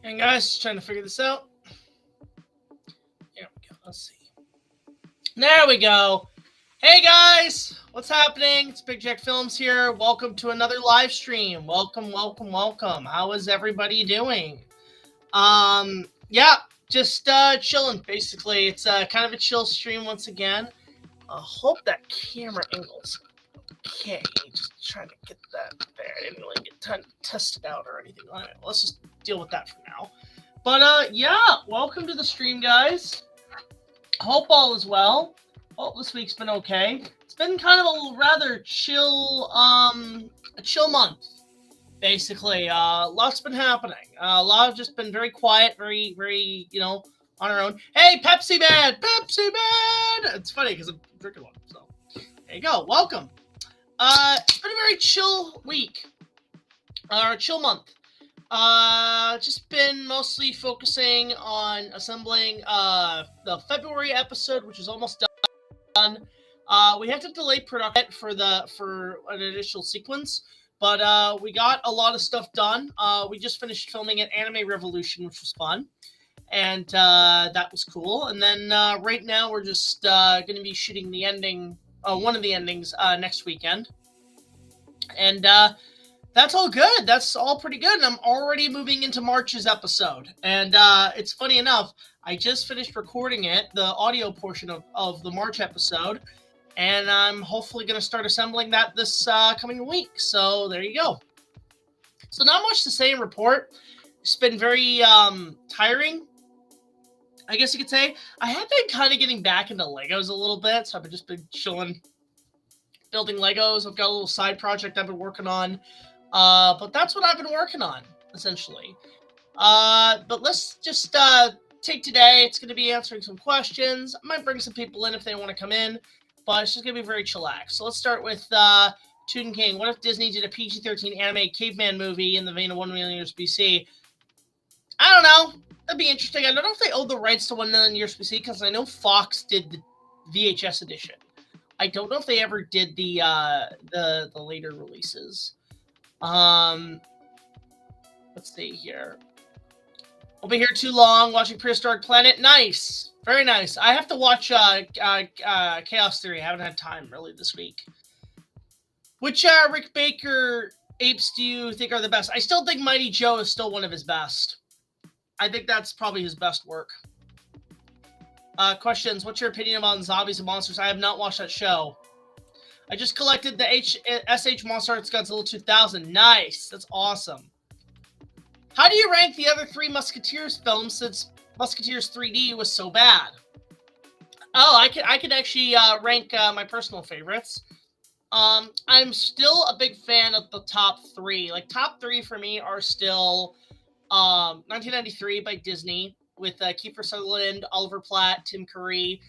And guys, just trying to figure this out. Here we go. Let's see. There we go. Hey guys, what's happening? It's BigJackFilms here. Welcome to another live stream. Welcome. How is everybody doing? Yeah, just chilling. Basically, it's kind of a chill stream once again. Hope that camera angle's okay. Just trying to get that there. I didn't really get time to test it out or anything. All right, let's just deal with that for now. But yeah, welcome to the stream, guys. Hope all is well. Hope this week's been okay. It's been kind of a rather chill, a chill month, basically. Lots been happening. A lot have just been very quiet, very, you know, on our own. Hey, Pepsi Man! It's funny because I'm drinking one, so there you go. Welcome. It's been a very chill week, or chill month. Just been mostly focusing on assembling the February episode, which is almost done. We had to delay production for an additional sequence, but we got a lot of stuff done. We just finished filming at Anime Revolution, which was fun, and that was cool. And then right now we're just going to be shooting the ending, one of the endings next weekend, and that's all good. That's all pretty good. And I'm already moving into March's episode. And it's funny enough, I just finished recording it, the audio portion of the March episode. And I'm hopefully going to start assembling that this coming week. So there you go. So not much to say in report. It's been very tiring, I guess you could say. I have been kind of getting back into Legos a little bit. So I've just been chilling, building Legos. I've got a little side project I've been working on. But that's what I've been working on, essentially. But let's just take today. It's going to be answering some questions. I might bring some people in if they want to come in, but it's just going to be very chillax. So let's start with Tuden King. What if Disney did a PG-13 anime caveman movie in the vein of 1 million years BC? I don't know. That'd be interesting. I don't know if they owe the rights to 1 million years BC, because I know Fox did the VHS edition. I don't know if they ever did the later releases. Let's see here. I'll be here too long watching Prehistoric Planet. Nice. Very nice. I have to watch Chaos Theory. I haven't had time really this week. Which Rick Baker apes do you think are the best? I still think Mighty Joe is still one of his best. I think that's probably his best work. Questions. What's your opinion about Zombies and Monsters? I have not watched that show. I just collected the SH Monster Arts Godzilla 2000. Nice. That's awesome. How do you rank the other 3 Musketeers films since Musketeers 3D was so bad? Oh, I could actually rank my personal favorites. I'm still a big fan of the top 3. Like, top 3 for me are still 1993 by Disney with Kiefer Sutherland, Oliver Platt, Tim Curry,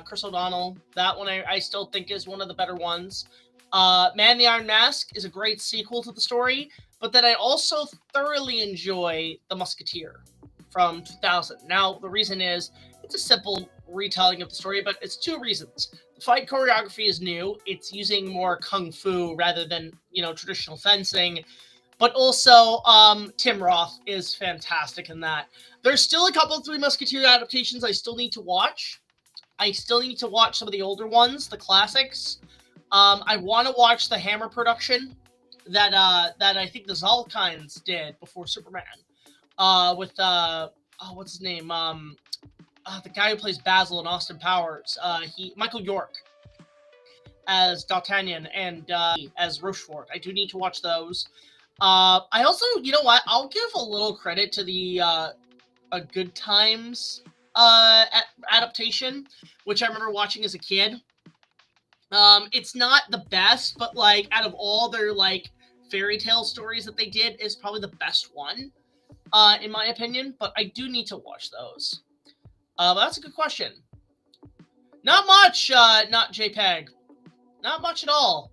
Chris O'Donnell. That one I still think is one of the better ones. Man in the Iron Mask is a great sequel to the story, but then I also thoroughly enjoy The Musketeer from 2000. Now, the reason is, it's a simple retelling of the story, but it's 2 reasons. The fight choreography is new. It's using more kung fu rather than, you know, traditional fencing. But also, Tim Roth is fantastic in that. There's still a couple of 3 Musketeer adaptations I still need to watch. I still need to watch some of the older ones, the classics. I want to watch the Hammer production that I think the Zalkines did before Superman. With what's his name? The guy who plays Basil in Austin Powers. Michael York as D'Artagnan and as Rochefort. I do need to watch those. I also, you know what? I'll give a little credit to the A Good Times adaptation, which I remember watching as a kid. It's not the best, but like out of all their like fairy tale stories that they did, is probably the best one, in my opinion. But I do need to watch those. But that's a good question. Not much, not JPEG. Not much at all.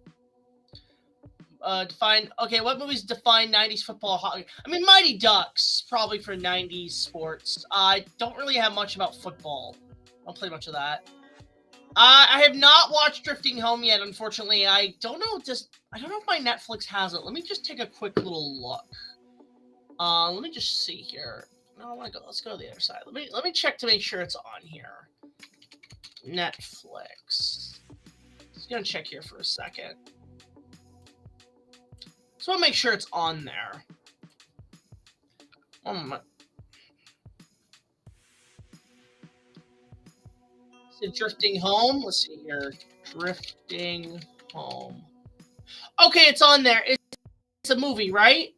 Okay, what movies define 90s football hockey? I mean, Mighty Ducks, probably for 90s sports. I don't really have much about football. I don't play much of that. I have not watched Drifting Home yet, unfortunately. I don't know if my Netflix has it. Let me just take a quick little look. Let me just see here. No, I want to go. Let's go to the other side. Let me check to make sure it's on here. Netflix. Just gonna check here for a second. Just want to make sure it's on there. Oh my. Is it Drifting Home? Let's see here. Drifting Home. Okay, it's on there. It's a movie, right?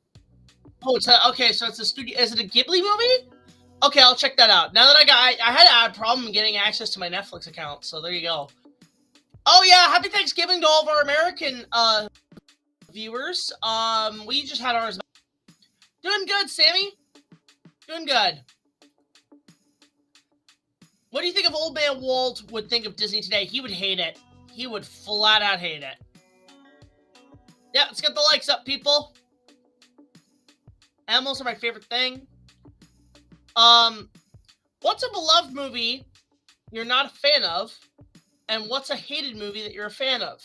Oh, okay. So it's a studio. Is it a Ghibli movie? Okay, I'll check that out. Now that I had a problem getting access to my Netflix account, so there you go. Oh yeah, happy Thanksgiving to all of our American viewers. We just had ours. Doing good, Sammy. Doing good. What do you think if Old Man Walt would think of Disney today? He would hate it. He would flat out hate it. Yeah, let's get the likes up, people. Animals are my favorite thing. What's a beloved movie you're not a fan of? And what's a hated movie that you're a fan of?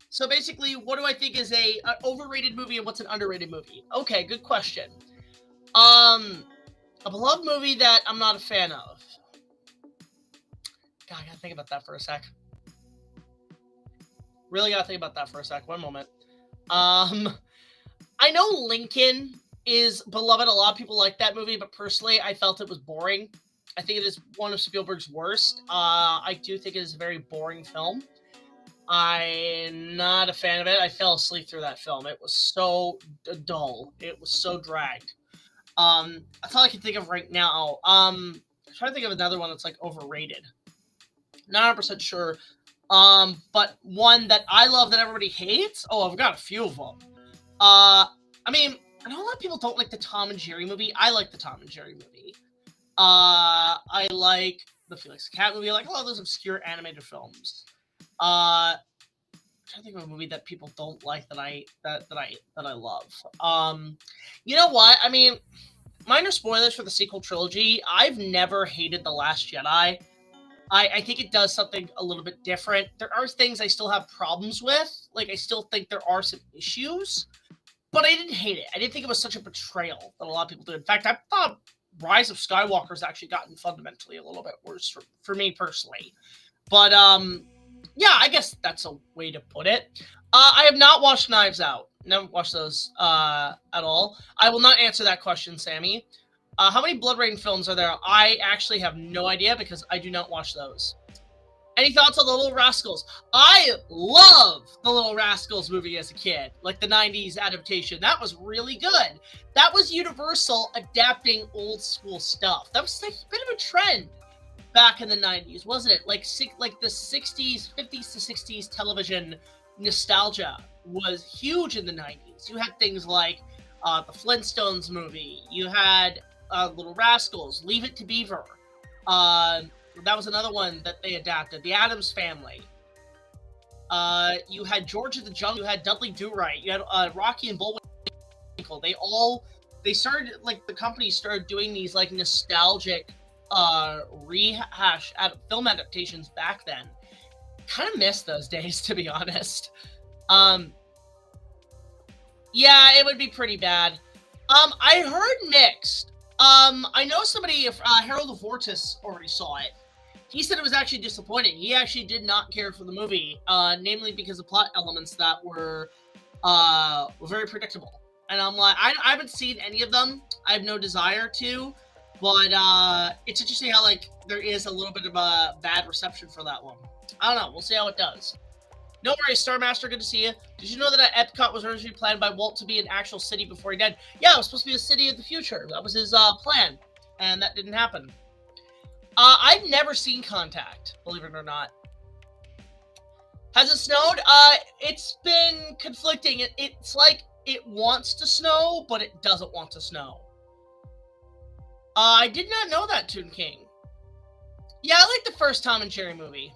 So basically, what do I think is an overrated movie and what's an underrated movie? Okay, good question. A beloved movie that I'm not a fan of. God, I gotta think about that for a sec. Really gotta think about that for a sec. One moment. I know Lincoln is beloved. A lot of people like that movie, but personally, I felt it was boring. I think it is one of Spielberg's worst. I do think it is a very boring film. I'm not a fan of it. I fell asleep through that film. It was so dull. It was so dragged. That's all I can think of right now. I'm trying to think of another one that's like overrated. Not 100% sure. But one that I love that everybody hates. Oh, I've got a few of them. I mean, I know a lot of people don't like the Tom and Jerry movie. I like the Tom and Jerry movie. I like the Felix the Cat movie. I like a lot of those obscure animated films. I'm trying to think of a movie that people don't like that I love. You know what? I mean, minor spoilers for the sequel trilogy. I've never hated The Last Jedi. I think it does something a little bit different. There are things I still have problems with. Like, I still think there are some issues. But I didn't hate it. I didn't think it was such a betrayal that a lot of people did. In fact, I thought Rise of Skywalker has actually gotten fundamentally a little bit worse for me personally. But, yeah, I guess that's a way to put it. I have not watched Knives Out. Never watched those at all. I will not answer that question, Sammy. How many Blood Rain films are there? I actually have no idea because I do not watch those. Any thoughts on The Little Rascals? I love The Little Rascals movie as a kid. Like the 90s adaptation. That was really good. That was Universal adapting old school stuff. That was like a bit of a trend back in the 90s, wasn't it? Like the 60s, 50s to 60s television nostalgia was huge in the 90s. You had things like the Flintstones movie. You had Little Rascals, Leave It to Beaver. That was another one that they adapted. The Addams Family. You had George of the Jungle. You had Dudley Do-Right. You had Rocky and Bullwinkle. They started, like, the company started doing these, like, nostalgic rehash film adaptations back then. Kind of missed those days, to be honest. Yeah, it would be pretty bad. I heard mixed. I know somebody, Harold of Vortis already saw it. He said it was actually disappointing. He actually did not care for the movie, namely because of plot elements that were very predictable. And I'm like, I haven't seen any of them. I have no desire to, but it's interesting how, like, there is a little bit of a bad reception for that one. I don't know. We'll see how it does. No worries, Starmaster. Good to see you. Did you know that Epcot was originally planned by Walt to be an actual city before he died? Yeah, it was supposed to be a city of the future. That was his plan, and that didn't happen. I've never seen Contact, believe it or not. Has it snowed? It's been conflicting. It's like it wants to snow, but it doesn't want to snow. I did not know that, Toon King. Yeah, I like the first Tom and Jerry movie.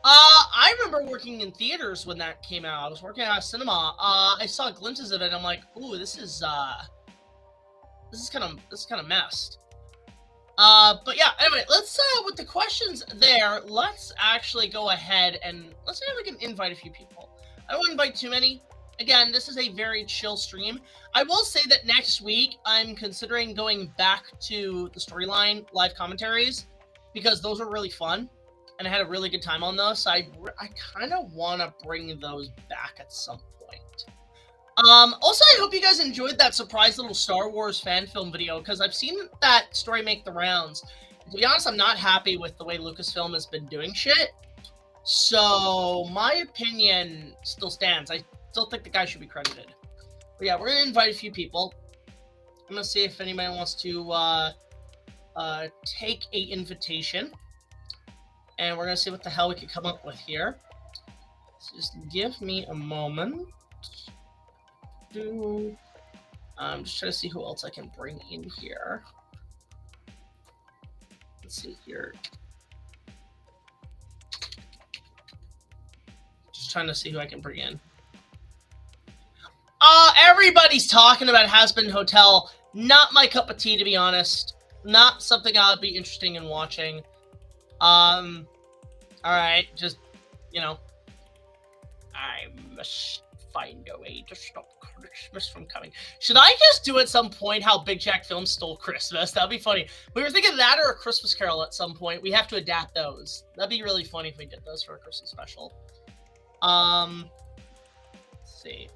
I remember working in theaters when that came out. I was working at a cinema. I saw glimpses of it, and I'm like, ooh, this is kind of messed. But yeah, anyway, let's, with the questions there, let's actually go ahead and let's see if we can invite a few people. I don't want to invite too many. again, this is a very chill stream. I will say that next week, I'm considering going back to the storyline live commentaries because those were really fun, and I had a really good time on those. So I kind of want to bring those back at some point. Also, I hope you guys enjoyed that surprise little Star Wars fan film video because I've seen that story make the rounds. To be honest, I'm not happy with the way Lucasfilm has been doing shit. So my opinion still stands. I still think the guy should be credited. But yeah, we're gonna invite a few people. I'm gonna see if anybody wants to take a invitation, and we're gonna see what the hell we can come up with here. So just give me a moment. I'm just trying to see who else I can bring in here. Let's see here. Just trying to see who I can bring in. Everybody's talking about Hazbin Hotel. Not my cup of tea, to be honest. Not something I'd be interested in watching. Alright, just, you know. I must find a way to stop Christmas from coming. Should I just do at some point how BigJackFilms stole Christmas? That'd be funny. We were thinking that or a Christmas Carol at some point. We have to adapt those. That'd be really funny if we did those for a Christmas special. Let's see.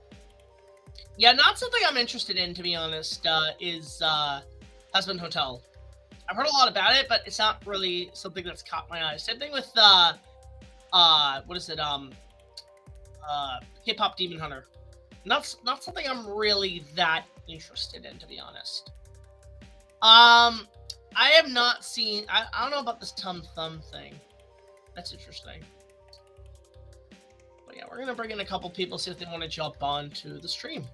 Yeah, not something I'm interested in, to be honest, is Hazbin Hotel. I've heard a lot about it, but it's not really something that's caught my eye. Same thing with, what is it, Hip Hop Demon Hunter. Not something I'm really that interested in, to be honest. I have not seen, I don't know about this Tum Thumb thing. That's interesting. But yeah, we're gonna bring in a couple people, see if they want to jump on to the stream.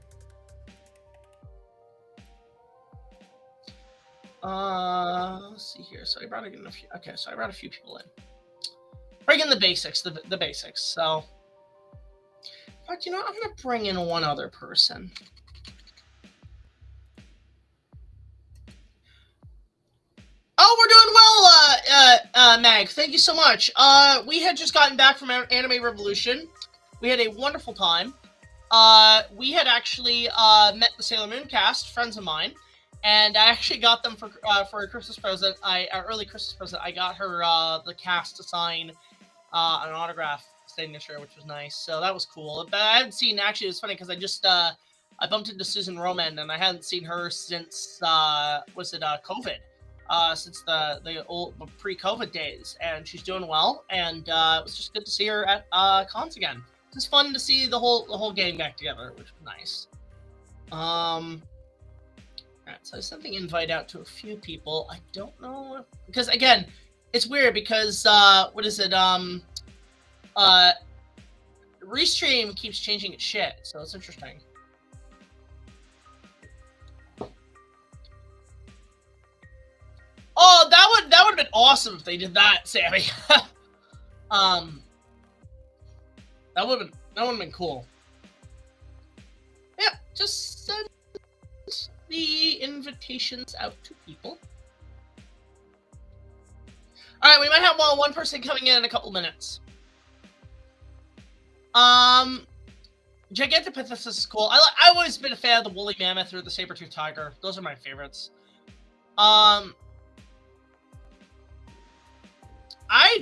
Let's see here. So I brought in a few. Okay, so I brought a few people in. Bring in the basics, the basics. So, but you know, I'm gonna bring in one other person. Oh, we're doing well, Mag. Thank you so much. We had just gotten back from Anime Revolution. We had a wonderful time. We had actually met the Sailor Moon cast, friends of mine. And I actually got them for a Christmas present. Early Christmas present. I got her the cast to sign an autograph signature, which was nice. So that was cool. But I hadn't seen. Actually, it was funny because I just I bumped into Susan Roman, and I hadn't seen her since COVID? Since the old pre-COVID days, and she's doing well. And it was just good to see her at cons again. It's just fun to see the whole gang back together, which was nice. Alright, so I sent the invite out to a few people. I don't know because again, it's weird because what is it? Restream keeps changing its shit, so it's interesting. Oh, that would have been awesome if they did that, Sammy. That would have been cool. Yeah, just send the invitations out to people. All right, we might have one person coming in a couple minutes. Gigantopithecus is cool. I've always been a fan of the woolly mammoth or the saber-toothed tiger. Those are my favorites. I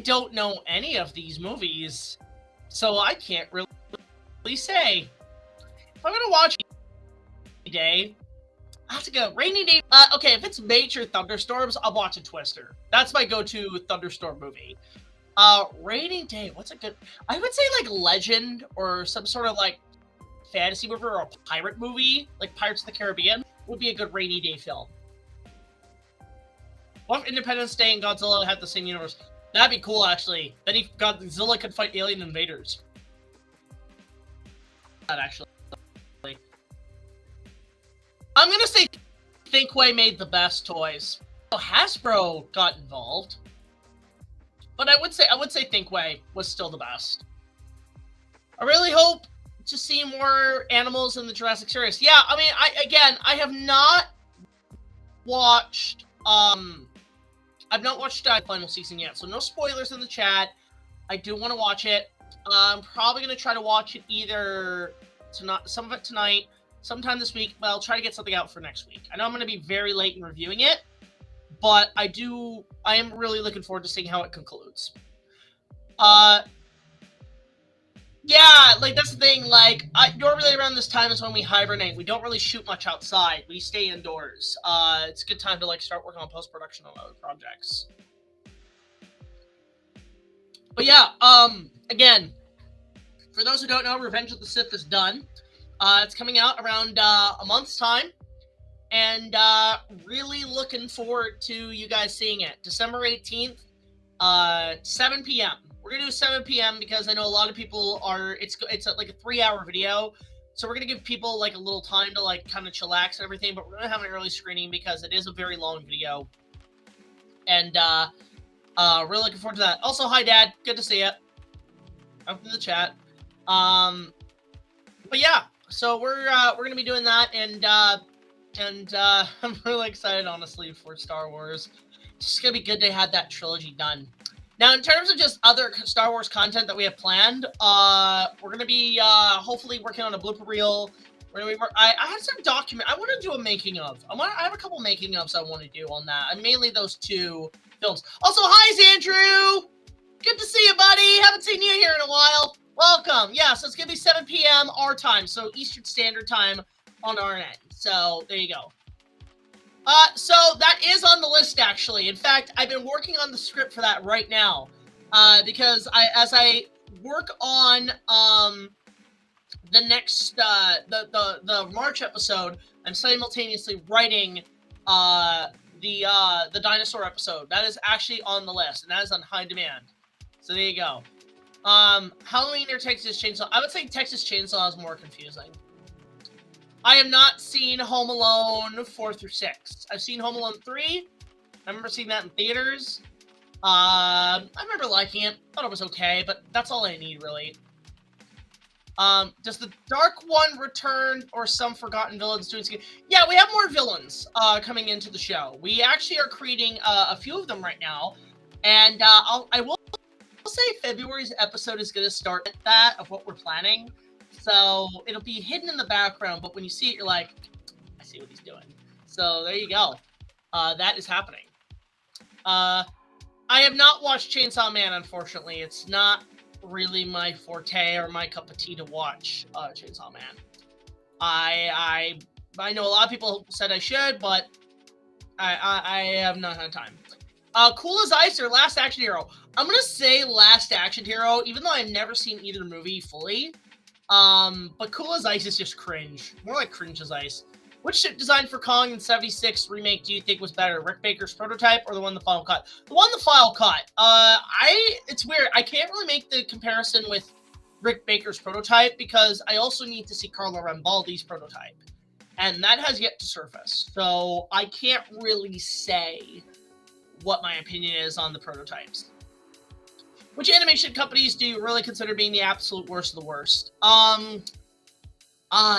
don't know any of these movies, so I can't really say. If I'm gonna watch Day, I have to go. Rainy Day. Okay, if it's major thunderstorms, I'll watch a Twister. That's my go-to thunderstorm movie. Rainy Day. What's a good? I would say like Legend or some sort of like fantasy movie or a pirate movie, like Pirates of the Caribbean, would be a good rainy day film. What if Independence Day and Godzilla had the same universe? That'd be cool, actually. Then Godzilla could fight alien invaders. That actually. I'm gonna say Thinkway made the best toys. So Hasbro got involved, but I would say Thinkway was still the best. I really hope to see more animals in the Jurassic series. Yeah, I mean, I have not watched I've not watched the final season yet, so no spoilers in the chat. I do want to watch it. I'm probably going to try to watch it either some of it tonight, sometime this week, but I'll try to get something out for next week. I know I'm going to be very late in reviewing it, but I am really looking forward to seeing how it concludes. Yeah, like, that's the thing, like, normally around this time is when we hibernate. We don't really shoot much outside. We stay indoors. It's a good time to, like, start working on post-production on other projects. But yeah, again, for those who don't know, Revenge of the Sith is done. It's coming out around a month's time. And really looking forward to you guys seeing it. December 18th, 7 p.m. We're going to do 7 p.m. because I know a lot of people are, it's like a 3-hour video. So we're going to give people like a little time to like kind of chillax and everything. But we're going to have an early screening because it is a very long video. And really looking forward to that. Also, hi, Dad. Good to see you. Up in the chat. But yeah, so we're going to be doing that. And I'm really excited, honestly, for Star Wars. It's just going to be good to have that trilogy done. Now, in terms of just other Star Wars content that we have planned, we're going to be hopefully working on a blooper reel. We're going to be I have some document. I want to do a making of. I have a couple making ofs I want to do on that. And mainly those 2 films. Also, hi, Xandrew! Good to see you, buddy. Haven't seen you here in a while. Welcome. Yeah, so it's going to be 7 p.m. our time, so Eastern Standard Time on our end. So, there you go. So that is on the list, actually. In fact, I've been working on the script for that right now. Because as I work on, the next, the March episode, I'm simultaneously writing, the dinosaur episode. That is actually on the list, and that is on high demand. So there you go. Halloween or Texas Chainsaw? I would say Texas Chainsaw is more confusing. I have not seen Home Alone 4 through 6. I've seen Home Alone 3. I remember seeing that in theaters. I remember liking it. Thought it was okay, but that's all I need, really. Does the Dark One return or some forgotten villains doing? Yeah, we have more villains coming into the show. We actually are creating a few of them right now, and I will say February's episode is going to start at that of what we're planning. So it'll be hidden in the background, but when you see it, you're like, I see what he's doing. So there you go. That is happening. I have not watched Chainsaw Man, unfortunately. It's not really my forte or my cup of tea to watch Chainsaw Man. I know a lot of people said I should, but I have not had time. Cool as Ice or Last Action Hero? I'm going to say Last Action Hero, even though I've never seen either movie fully. But Cool as Ice is just cringe. More like Cringe as Ice. Which ship design for Kong in 76 remake do you think was better? Rick Baker's prototype or the one the final cut? The one the final cut. It's weird. I can't really make the comparison with Rick Baker's prototype because I also need to see Carlo Rambaldi's prototype. And that has yet to surface. So I can't really say what my opinion is on the prototypes. Which animation companies do you really consider being the absolute worst of the worst?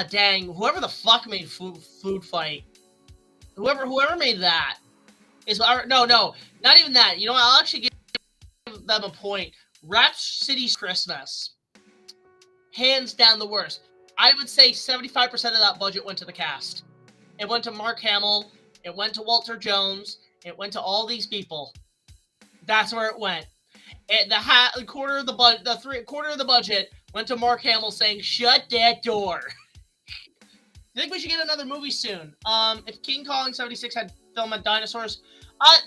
Dang. Whoever the fuck made Food Fight. Whoever made that is... No, not even that. You know what? I'll actually give them a point. Rhapsody's Christmas. Hands down the worst. I would say 75% of that budget went to the cast. It went to Mark Hamill. It went to Walter Jones. It went to all these people. That's where it went. The quarter of the budget went to Mark Hamill saying, "Shut that door." I think we should get another movie soon. If King Kong 76 had film on dinosaurs,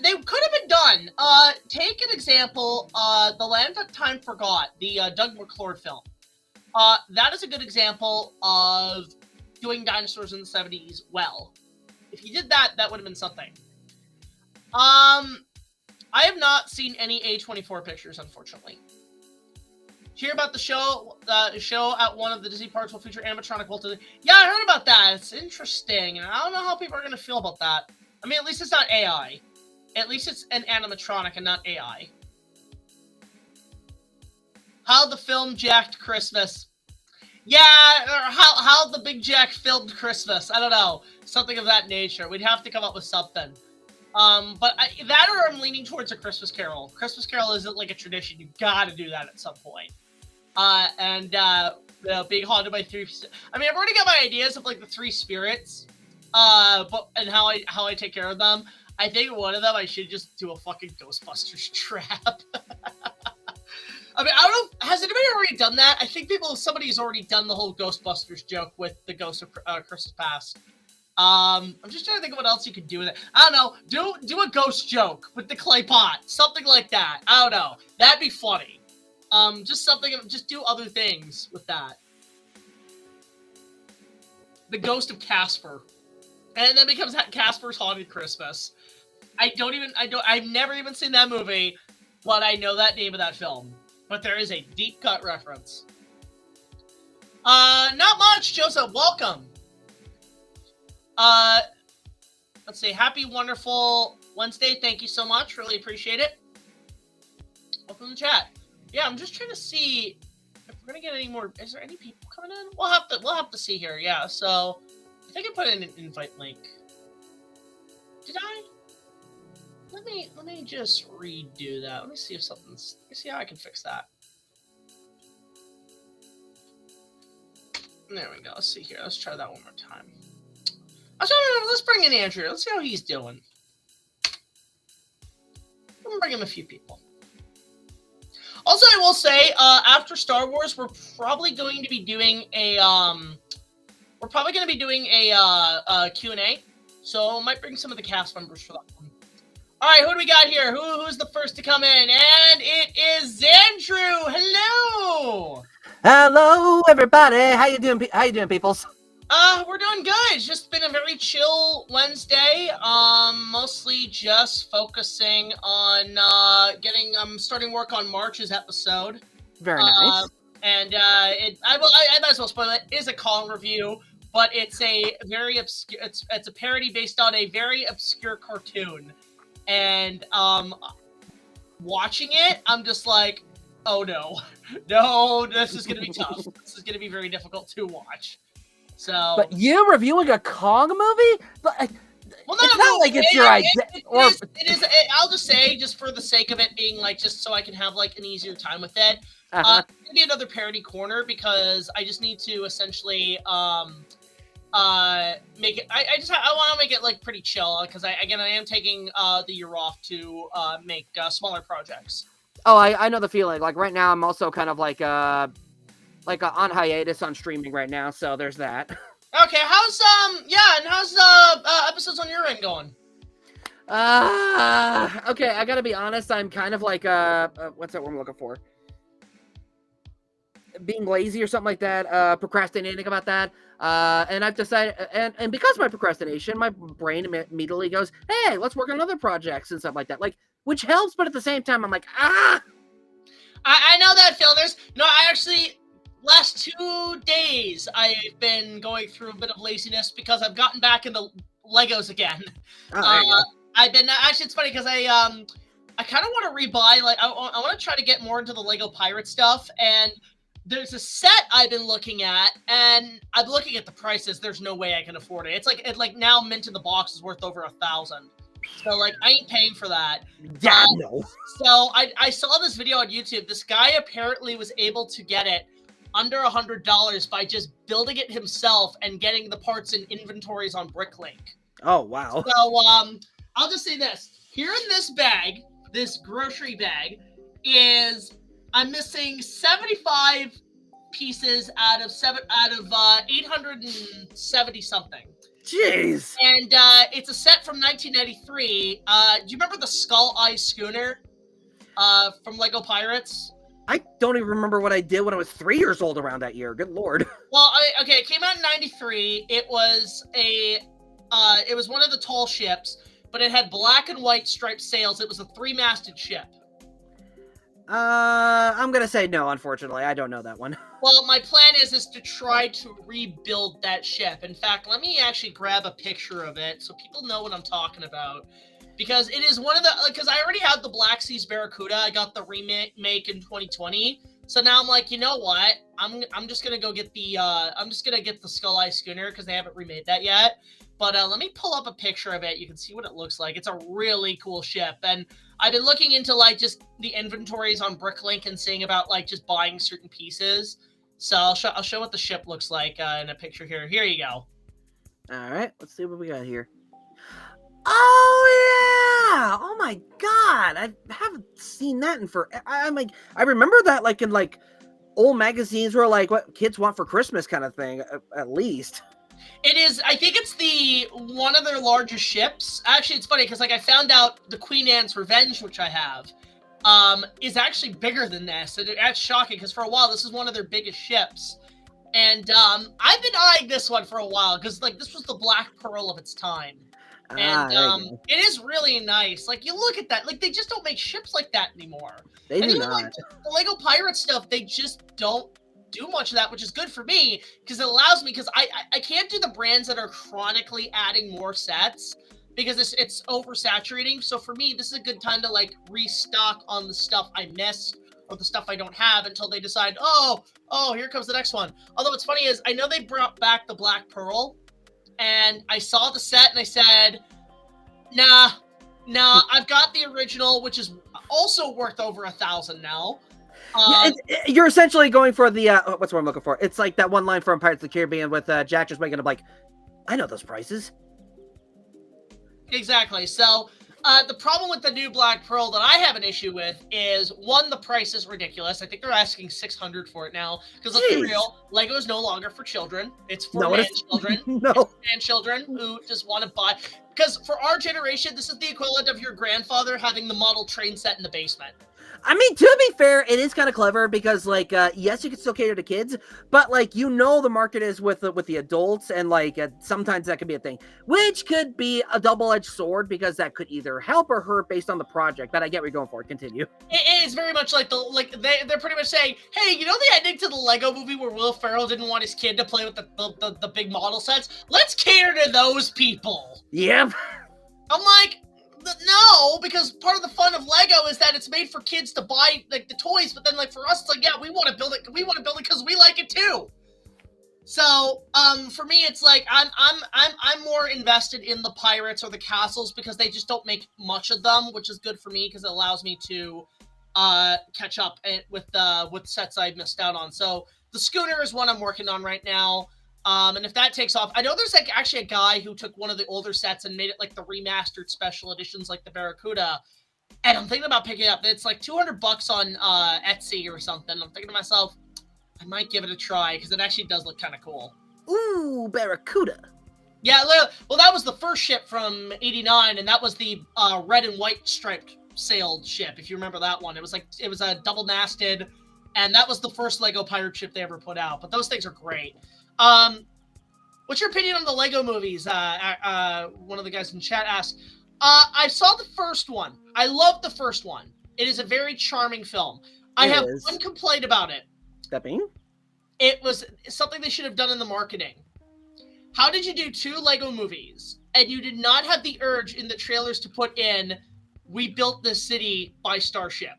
they could have been done. Take an example, The Land That Time Forgot, the Doug McClure film. That is a good example of doing dinosaurs in the 70s well. If you did that, that would have been something. I have not seen any A24 pictures, unfortunately. Did you hear about the show? The show at one of the Disney parks will feature animatronic Walter. Yeah, I heard about that. It's interesting, and I don't know how people are going to feel about that. I mean, at least it's not AI. At least it's an animatronic and not AI. How the film jacked Christmas. Yeah, or how the Big Jack filmed Christmas. I don't know. Something of that nature. We'd have to come up with something. But that or I'm leaning towards a Christmas Carol. Christmas Carol isn't like a tradition. You gotta do that at some point. And being haunted by three. I mean, I've already got my ideas of like the three spirits, and how I take care of them. I think one of them I should just do a fucking Ghostbusters trap. I mean, I don't know. Has anybody already done that? I think somebody's already done the whole Ghostbusters joke with the Ghost of Christmas Past. I'm just trying to think of what else you could do with it. I don't know. Do a ghost joke with the clay pot, something like that. I don't know. That'd be funny. Just do other things with that. The Ghost of Casper, and then becomes Casper's Haunted Christmas. I've never even seen that movie, but I know that name of that film. But there is a deep cut reference. Not much, Joseph. Welcome. Let's say happy, wonderful Wednesday. Thank you so much. Really appreciate it. Welcome to the chat. Yeah, I'm just trying to see if we're gonna get any more. Is there any people coming in? We'll have to see here. Yeah. So I think I put in an invite link. Did I? Let me just redo that. Let me see if let me see how I can fix that. There we go. Let's see here. Let's try that one more time. Let's bring in Andrew. Let's see how he's doing. I'm gonna bring him a few people. Also, I will say, after Star Wars, we're probably going to be doing a Q&A. So I might bring some of the cast members for that one. All right, who do we got here? Who's the first to come in? And it is Xandrew. Hello. Hello, everybody. How you doing, peoples? We're doing good. It's just been a very chill Wednesday. Mostly just focusing on starting work on March's episode. Very nice. And I might as well spoil it. It is a Kong review, but it's a very obscure. It's a parody based on a very obscure cartoon. And watching it, I'm just like, oh no, this is gonna be tough. This is gonna be very difficult to watch. So, but you reviewing a Kong movie? Well, it's not like it's your idea. It is. I'll just say, just for the sake of it being like, just so I can have like an easier time with it. Maybe another parody corner because I just need to essentially make it. I want to make it like pretty chill because I am taking the year off to make smaller projects. Oh, I know the feeling. Like right now, I'm also kind of like on hiatus on streaming right now, so there's that. Okay, how's episodes on your end going? Okay, I gotta be honest, I'm kind of like what's that word I'm looking for? Being lazy or something like that, procrastinating about that. And I've decided, and because of my procrastination, my brain immediately goes, hey, let's work on other projects and stuff like that. Like, which helps, but at the same time, I'm like, I know that, Phil. Last 2 days, I've been going through a bit of laziness because I've gotten back into Legos again. I've been, actually, it's funny because I kind of want to rebuy, like, I want to try to get more into the Lego Pirate stuff, and there's a set I've been looking at, and I'm looking at the prices. There's no way I can afford it. It's like now mint in the box is worth over $1,000. So like I ain't paying for that. Yeah, no. So I saw this video on YouTube. This guy apparently was able to get it under $100 by just building it himself and getting the parts in inventories on Bricklink. Oh wow. So I'll just say this. Here in this bag, this grocery bag, I'm missing 75 pieces out of 870 something. Jeez. And it's a set from 1993. Do you remember the Skull Eye Schooner from Lego Pirates? I don't even remember what I did when I was 3 years old around that year. Good lord. Well, okay, it came out in 93. It was one of the tall ships, but it had black and white striped sails. It was a 3-masted ship. I'm gonna say no, unfortunately. I don't know that one. Well, my plan is to try to rebuild that ship. In fact, let me actually grab a picture of it so people know what I'm talking about. Because it is one of the, because I already had the Black Seas Barracuda. I got the remake in 2020. So now I'm like, you know what? I'm just gonna go get the Skull Eye Schooner because they haven't remade that yet. But let me pull up a picture of it. You can see what it looks like. It's a really cool ship. And I've been looking into like just the inventories on Bricklink and seeing about like just buying certain pieces. So I'll show what the ship looks like in a picture here. Here you go. All right, let's see what we got here. Oh yeah! Oh my god! I haven't seen that in forever. I'm like, I remember that like in like old magazines where like what kids want for Christmas kind of thing, at least. It is. I think it's one of their largest ships. Actually, it's funny because like I found out the Queen Anne's Revenge, which I have, is actually bigger than this. And that's shocking because for a while this is one of their biggest ships. And I've been eyeing this one for a while because like this was the Black Pearl of its time. And it is really nice. Like you look at that, like they just don't make ships like that anymore. They do even not. Like the Lego Pirate stuff, they just don't do much of that, which is good for me because it allows me because I can't do the brands that are chronically adding more sets because it's oversaturating. So for me, this is a good time to like restock on the stuff I missed or the stuff I don't have until they decide, oh, here comes the next one. Although what's funny is I know they brought back the Black Pearl. And I saw the set and I said, nah, I've got the original, which is also worth over 1,000 now. You're essentially going for the, what's what I'm looking for? It's like that one line from Pirates of the Caribbean with Jack just making up like, I know those prices. Exactly. So the problem with the new Black Pearl that I have an issue with is, one, the price is ridiculous. I think they're asking $600 for it now. Because let's be real, Lego is no longer for children. It's for children. And children who just want to buy. Because for our generation, this is the equivalent of your grandfather having the model train set in the basement. I mean, to be fair, it is kind of clever because, like, yes, you can still cater to kids, but like, the market is with the adults, and like, sometimes that could be a thing, which could be a double-edged sword because that could either help or hurt based on the project. But I get what you're going for. Continue. It is very much like they're pretty much saying, hey, you know the ending to the Lego Movie where Will Ferrell didn't want his kid to play with the big model sets? Let's cater to those people. Yep. I'm like, no, because part of the fun of Lego is that it's made for kids to buy like the toys, but then like for us, it's like, yeah, we want to build it. We want to build it because we like it too. So, for me, it's like I'm more invested in the pirates or the castles because they just don't make much of them, which is good for me because it allows me to catch up with sets I missed out on. So the schooner is one I'm working on right now. And if that takes off, I know there's like actually a guy who took one of the older sets and made it like the remastered special editions, like the Barracuda. And I'm thinking about picking it up. It's like $200 on Etsy or something. I'm thinking to myself, I might give it a try because it actually does look kind of cool. Ooh, Barracuda. Yeah, well, that was the first ship from '89, and that was the red and white striped sailed ship. If you remember that one, it was a double masted, and that was the first Lego pirate ship they ever put out. But those things are great. What's your opinion on the Lego movies? One of the guys in chat asked. I saw the first one. I love the first one. It is a very charming film. I have one complaint about it. Stepping? It was something they should have done in the marketing. How did you do 2 Lego movies and you did not have the urge in the trailers to put in, we built this city by Starship?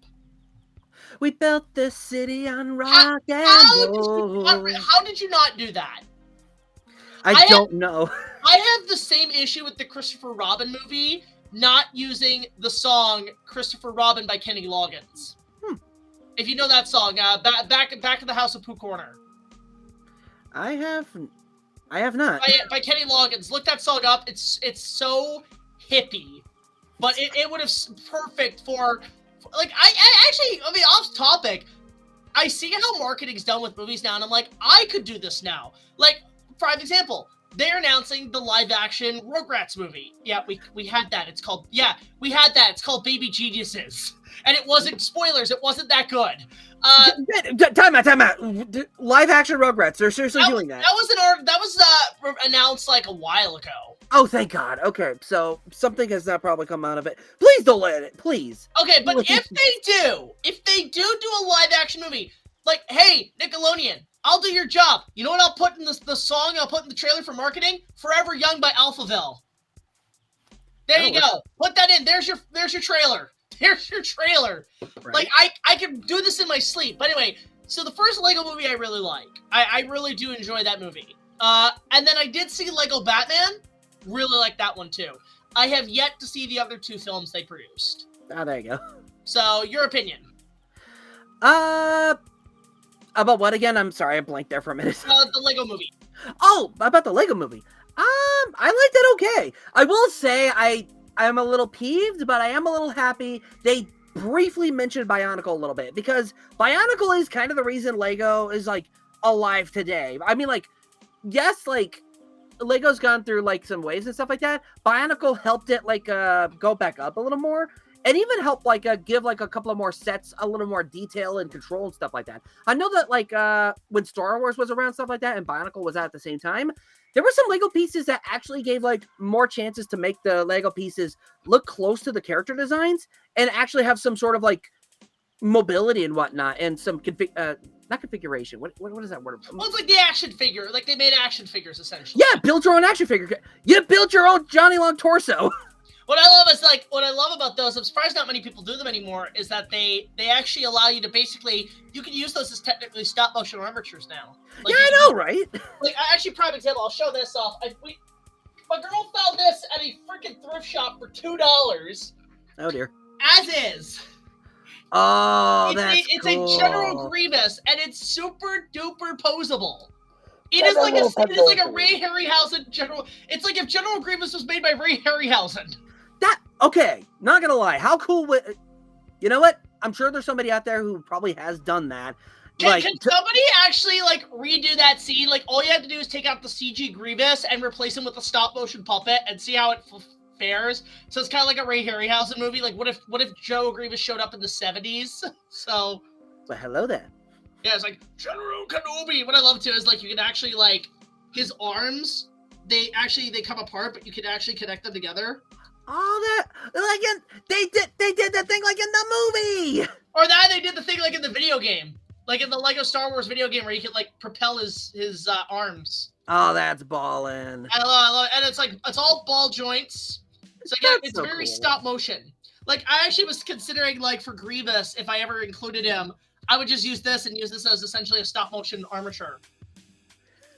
We built this city on rock and roll. How did you not do that? I don't know. I have the same issue with the Christopher Robin movie, not using the song Christopher Robin by Kenny Loggins. If you know that song, back in the House of Pooh Corner. I have not. By Kenny Loggins. Look that song up. It's so hippie, but it would have perfect for like I mean off topic. I see how marketing's done with movies now, and I'm like, I could do this now. Like, for example, they're announcing the live-action Rugrats movie. Yeah, we had that. It's called It's called Baby Geniuses. And it wasn't, spoilers, it wasn't that good. Time out. Live-action Rugrats, they're seriously doing that. That was announced like a while ago. Oh, thank God. Okay, so something has not probably come out of it. Please don't let it, please. Okay, but if they do a live-action movie, like, hey, Nickelodeon, I'll do your job. You know what I'll put in the song I'll put in the trailer for marketing? Forever Young by Alphaville. There you go. Put that in. There's your trailer. There's your trailer. Right. Like, I can do this in my sleep. But anyway, so the first Lego movie I really like. I really do enjoy that movie. And then I did see Lego Batman. Really like that one too. I have yet to see the other 2 films they produced. Ah, there you go. So, your opinion? About what again? I'm sorry, I blanked there for a minute. The Lego movie. Oh, about the Lego movie. I liked it okay. I will say I'm a little peeved, but I am a little happy. They briefly mentioned Bionicle a little bit, because Bionicle is kind of the reason Lego is, like, alive today. I mean, like, yes, like, Lego's gone through, like, some waves and stuff like that. Bionicle helped it, like, go back up a little more. And even help, like, give, like, a couple of more sets a little more detail and control and stuff like that. I know that, like, when Star Wars was around, stuff like that, and Bionicle was out at the same time, there were some Lego pieces that actually gave, like, more chances to make the Lego pieces look close to the character designs and actually have some sort of, like, mobility and whatnot, and some not configuration. What is that word? Well, it's like the action figure. Like, they made action figures, essentially. Yeah, build your own action figure. You built your own Johnny Long torso. What I love about those, I'm surprised not many people do them anymore, is that they actually allow you to basically, you can use those as technically stop motion armatures now. Like, yeah, I know, right? Like, actually, prime example, I'll show this off. My girl found this at a freaking thrift shop for $2. Oh dear. As is. Oh, It's cool. a General Grievous, and it's super duper posable. It is like a Ray Harryhausen General. It's like if General Grievous was made by Ray Harryhausen. Okay, not gonna lie. How cool would... You know what? I'm sure there's somebody out there who probably has done that. Can somebody actually, like, redo that scene? Like, all you have to do is take out the CG Grievous and replace him with a stop-motion puppet and see how it fares. So it's kind of like a Ray Harryhausen movie. Like, what if Joe Grievous showed up in the 70s? So... Well, hello there. Yeah, it's like, General Kenobi! What I love, too, is, like, you can actually, like, his arms, they come apart, but you can actually connect them together. Oh, they did the thing like in the movie. Or that they did the thing like in the video game, like in the Lego Star Wars video game where you could like propel his arms. Oh, that's ballin'. I love it, and it's like it's all ball joints. So yeah, it's so very cool. stop motion. Like I actually was considering like for Grievous, if I ever included him, I would just use this as essentially a stop motion armature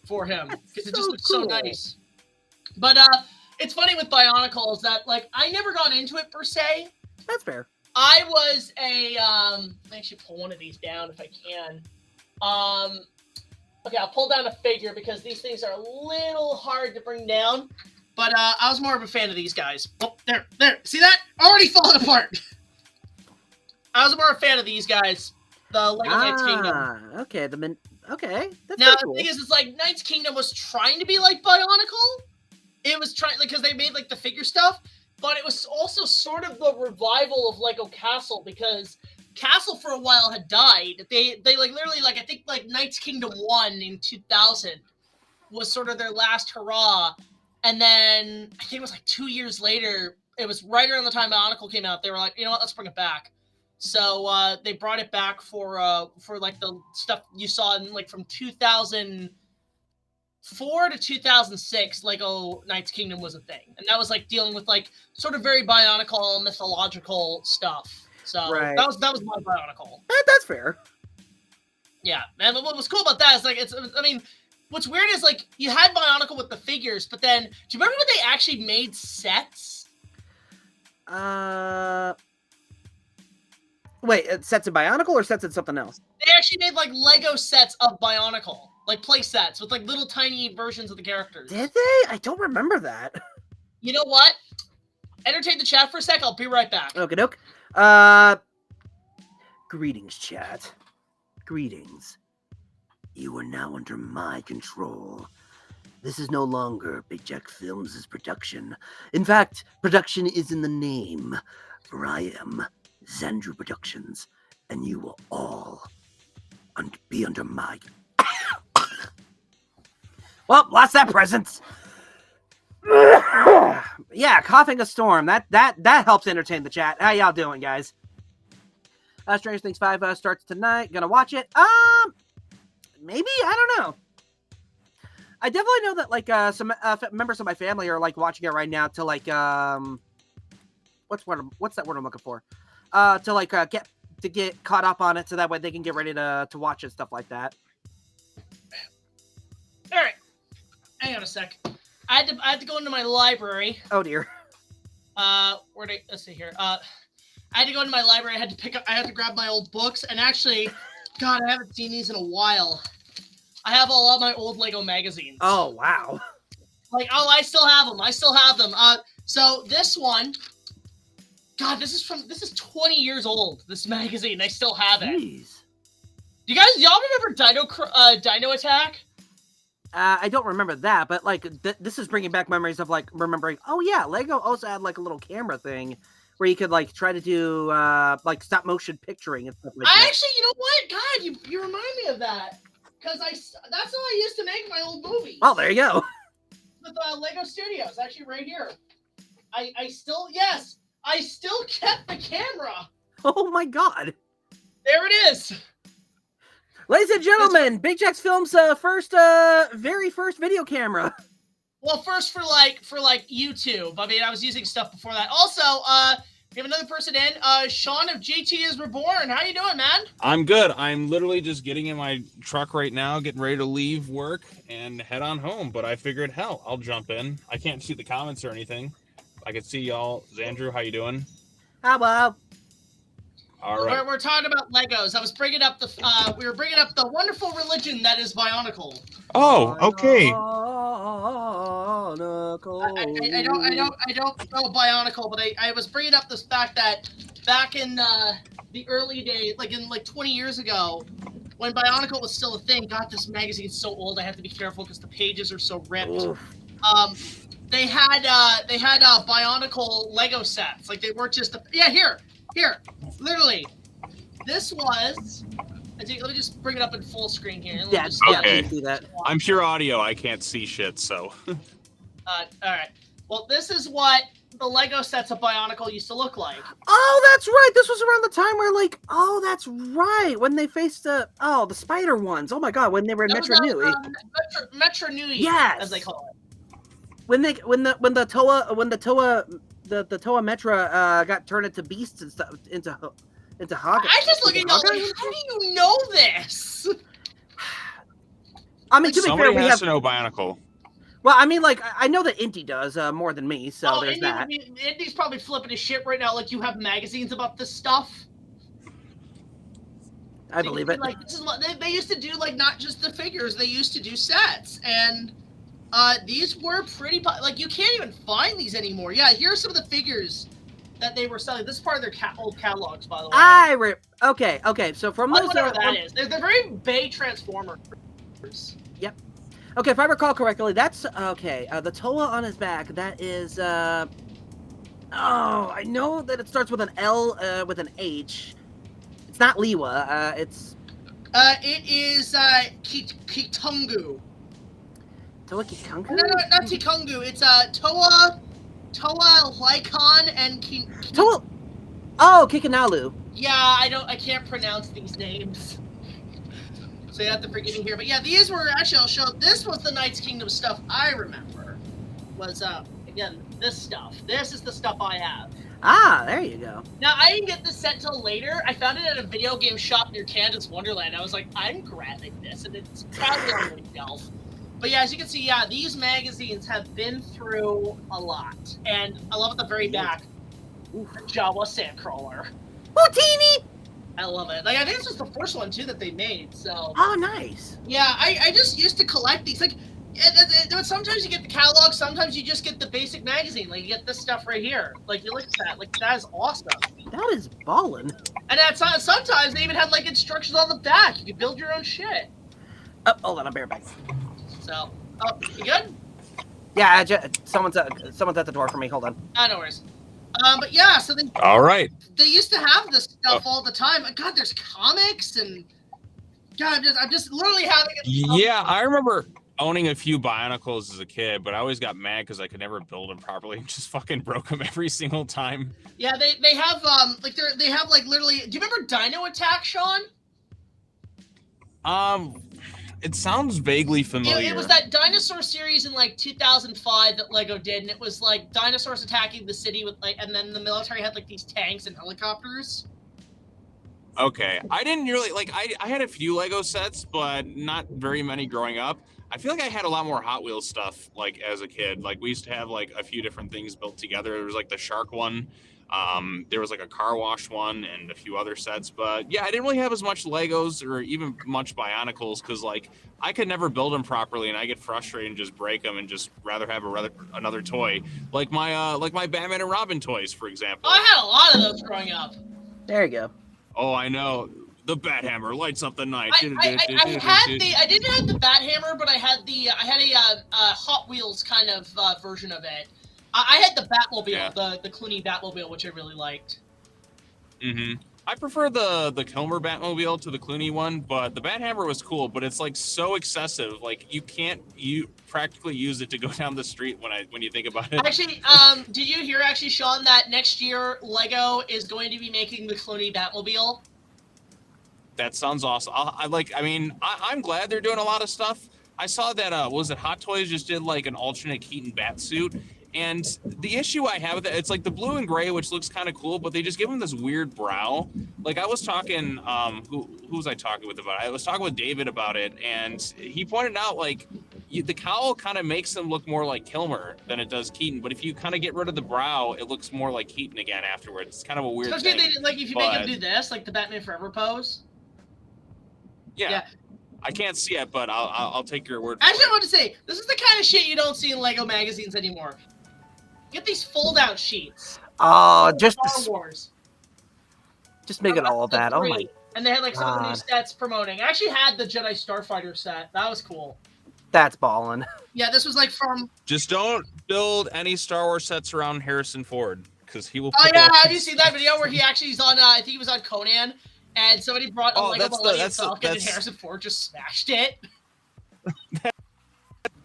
for him because it just looks so nice. But it's funny with Bionicles that, like, I never got into it, per se. That's fair. I was a, let me actually pull one of these down if I can. Okay, I'll pull down a figure because these things are a little hard to bring down. But I was more of a fan of these guys. Oh, there. See that? Already falling apart. I was more a fan of these guys. The Lego Knights Kingdom. Okay, okay. That's now, cool. The thing is, it's like, Knights Kingdom was trying to be like Bionicle. It was trying, like, because they made, like, the figure stuff, but it was also sort of the revival of Lego Castle, because Castle for a while had died. They like, literally, like, I think, like, Knights Kingdom 1 in 2000 was sort of their last hurrah, and then, I think it was, like, 2 years later, it was right around the time Bionicle came out, they were like, you know what, let's bring it back. So, they brought it back for, like, the stuff you saw in, like, from 2004 to 2006, Lego Knights Kingdom was a thing. And that was, like, dealing with, like, sort of very Bionicle, mythological stuff. So, right. that was my Bionicle. That's fair. Yeah, and what was cool about that is, like, I mean, what's weird is, like, you had Bionicle with the figures, but then, do you remember when they actually made sets? Wait, sets in Bionicle or sets in something else? They actually made, like, Lego sets of Bionicle. Like, play sets with, like, little tiny versions of the characters. Did they? I don't remember that. You know what? Entertain the chat for a sec. I'll be right back. Okie doke. Greetings, chat. Greetings. You are now under my control. This is no longer BigJackFilms' production. In fact, production is in the name. For I am Xandrew Productions, and you will all be under my... Well, lost that presence. Yeah, coughing a storm. That helps entertain the chat. How y'all doing, guys? Stranger Things 5 starts tonight. Gonna watch it. Maybe, I don't know. I definitely know that, like, some members of my family are, like, watching it right now to, like, what's that word I'm looking for? To, like, get caught up on it so that way they can get ready to watch it, stuff like that. All right. Hang on a sec. I had to go into my library. Oh, dear. Let's see here. I had to go into my library. I had to grab my old books, and actually, God, I haven't seen these in a while. I have a lot of my old Lego magazines. Oh, wow. Like, oh, I still have them. So this one, God, this is 20 years old, this magazine. I still have it. Jeez. Y'all remember Dino Attack? I don't remember that, but like this is bringing back memories of like remembering. Oh yeah, Lego also had like a little camera thing where you could like try to do like stop motion picturing and stuff like that. Actually, you know what? God, you remind me of that because that's how I used to make my old movies. Oh, there you go. With Lego Studios, actually right here. I still kept the camera. Oh my God. There it is. Ladies and gentlemen, BigJackFilms' very first video camera. Well, first for like YouTube. I mean, I was using stuff before that. Also, we have another person in. Sean of GT is Reborn. How you doing, man? I'm good. I'm literally just getting in my truck right now, getting ready to leave work and head on home. But I figured, hell, I'll jump in. I can't see the comments or anything. I can see y'all. Xandrew, how you doing? Hello. All right. We're talking about Legos. I was bringing up we were bringing up the wonderful religion that is Bionicle. Oh, okay. I don't know Bionicle, but I was bringing up this fact that back in the early days, like 20 years ago, when Bionicle was still a thing. God, this magazine's so old. I have to be careful because the pages are so ripped. Oof. They had Bionicle Lego sets. Like they weren't just here, literally. This was. Let me just bring it up in full screen here. Yeah, okay. See that. I'm pure audio. I can't see shit, so. All right. Well, this is what the Lego sets of Bionicle used to look like. Oh, that's right. This was around the time where, like, oh, that's right. When they faced the spider ones. Oh my God, when they were in Metro Nui. Metro Nui, yes, as they call it. When the Toa Metra got turned into beasts and stuff into Haga. I just look at y'all like, how do you know this? I mean, to be fair, Somebody has to know Bionicle. Well, I mean, like, I know that Indy does more than me, so there's that. Indy's probably flipping his shit right now. Like, you have magazines about this stuff. I believe it. Like, this is they used to do, like, not just the figures. They used to do sets, and these were pretty. Like, you can't even find these anymore. Yeah, here are some of the figures that they were selling. This is part of their old catalogs, by the way. Okay. So from those, whatever that is, they're very Bay Transformers. Yep. Okay, if I recall correctly, that's okay. The Toa on his back. That is. Oh, I know that it starts with an L with an H. It's not Liwa. It's. It is Kitungu. Toa Kitungu? No, not Tikungu. It's Toa Lycon and Toa. Oh, Kikanalu. Yeah, I can't pronounce these names. So you have to forgive me here. But yeah, these were actually, I'll show. This was the Knights Kingdom stuff I remember. Was again this stuff. This is the stuff I have. Ah, there you go. Now I didn't get this set till later. I found it at a video game shop near Canada's Wonderland. I was like, I'm grabbing this, and it's proudly on my shelf. But yeah, as you can see, yeah, these magazines have been through a lot. And I love at the very back, the Jawa Sandcrawler. Houtini! I love it. Like, I think this was the first one, too, that they made, so... Oh, nice. Yeah, I just used to collect these. Like, sometimes you get the catalog, sometimes you just get the basic magazine. Like, you get this stuff right here. Like, you look at that. Like, that is awesome. That is ballin'. And sometimes they even had, like, instructions on the back. You could build your own shit. Oh, hold on, I'm bareback. So, oh, you good? Yeah, someone's at the door for me. Hold on. No worries. But yeah, so they. All right. They used to have this stuff all the time. God, there's comics and. God, I'm just literally having it. Yeah, I remember owning a few Bionicles as a kid, but I always got mad because I could never build them properly and just fucking broke them every single time. Yeah, they have they have like literally. Do you remember Dino Attack, Sean? It sounds vaguely familiar. It was that dinosaur series in like 2005 that Lego did, and it was like dinosaurs attacking the city with like, and then the military had like these tanks and helicopters. Okay, I didn't really like. I had a few Lego sets, but not very many growing up. I feel like I had a lot more Hot Wheels stuff like as a kid. Like we used to have like a few different things built together. There was like the shark one. There was like a car wash one and a few other sets, but yeah, I didn't really have as much Legos or even much Bionicles because like I could never build them properly, and I get frustrated and just break them and just rather have another toy, like my Batman and Robin toys, for example. Oh, I had a lot of those growing up. There you go. Oh, I know. The Bat Hammer lights up the night. I didn't have the Bat Hammer, but I had a Hot Wheels kind of version of it. I had the Batmobile, the Clooney Batmobile, which I really liked. Mm-hmm. I prefer the Kilmer Batmobile to the Clooney one, but the Bat Hammer was cool, but it's like so excessive. Like you practically use it to go down the street when you think about it. Actually, did you hear Sean, that next year Lego is going to be making the Clooney Batmobile? That sounds awesome. I'm glad they're doing a lot of stuff. I saw that Hot Toys just did like an alternate Keaton bat suit. And the issue I have with it, it's like the blue and gray, which looks kind of cool, but they just give him this weird brow. Like I was talking, who was I talking with about it? I was talking with David about it, and he pointed out like the cowl kind of makes him look more like Kilmer than it does Keaton. But if you kind of get rid of the brow, it looks more like Keaton again afterwards. It's kind of a weird thing. Like if you make him do this, like the Batman Forever pose. Yeah. I can't see it, but I'll take your word for Actually, it. I want to say, this is the kind of shit you don't see in Lego magazines anymore. Get these fold-out sheets. Just Star Wars. Just make it all of that. Oh my. And they had like some of the new sets promoting. I actually had the Jedi Starfighter set. That was cool. That's ballin'. Yeah, this was like from. Just don't build any Star Wars sets around Harrison Ford, because he will. Oh yeah, have you seen that video where he actually is on? I think he was on Conan, and somebody brought a Lego Millennium Falcon, and Harrison Ford just smashed it.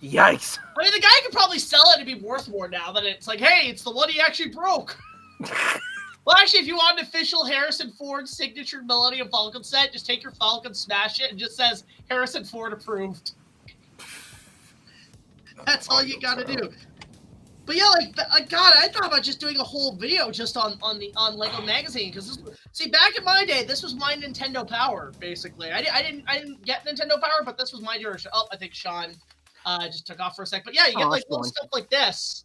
Yikes. I mean, the guy could probably sell it to be worth more now than it's like, hey, it's the one he actually broke. Well, actually, if you want an official Harrison Ford signature Millennium Falcon set, just take your Falcon, smash it, and just says Harrison Ford approved. That's all you gotta do. But yeah, like God, I thought about just doing a whole video just on Lego Magazine, because see, back in my day, this was my Nintendo Power, basically. I didn't get Nintendo Power, but this was my generation. Oh, I think Sean just took off for a sec. But yeah, you get like little stuff like this.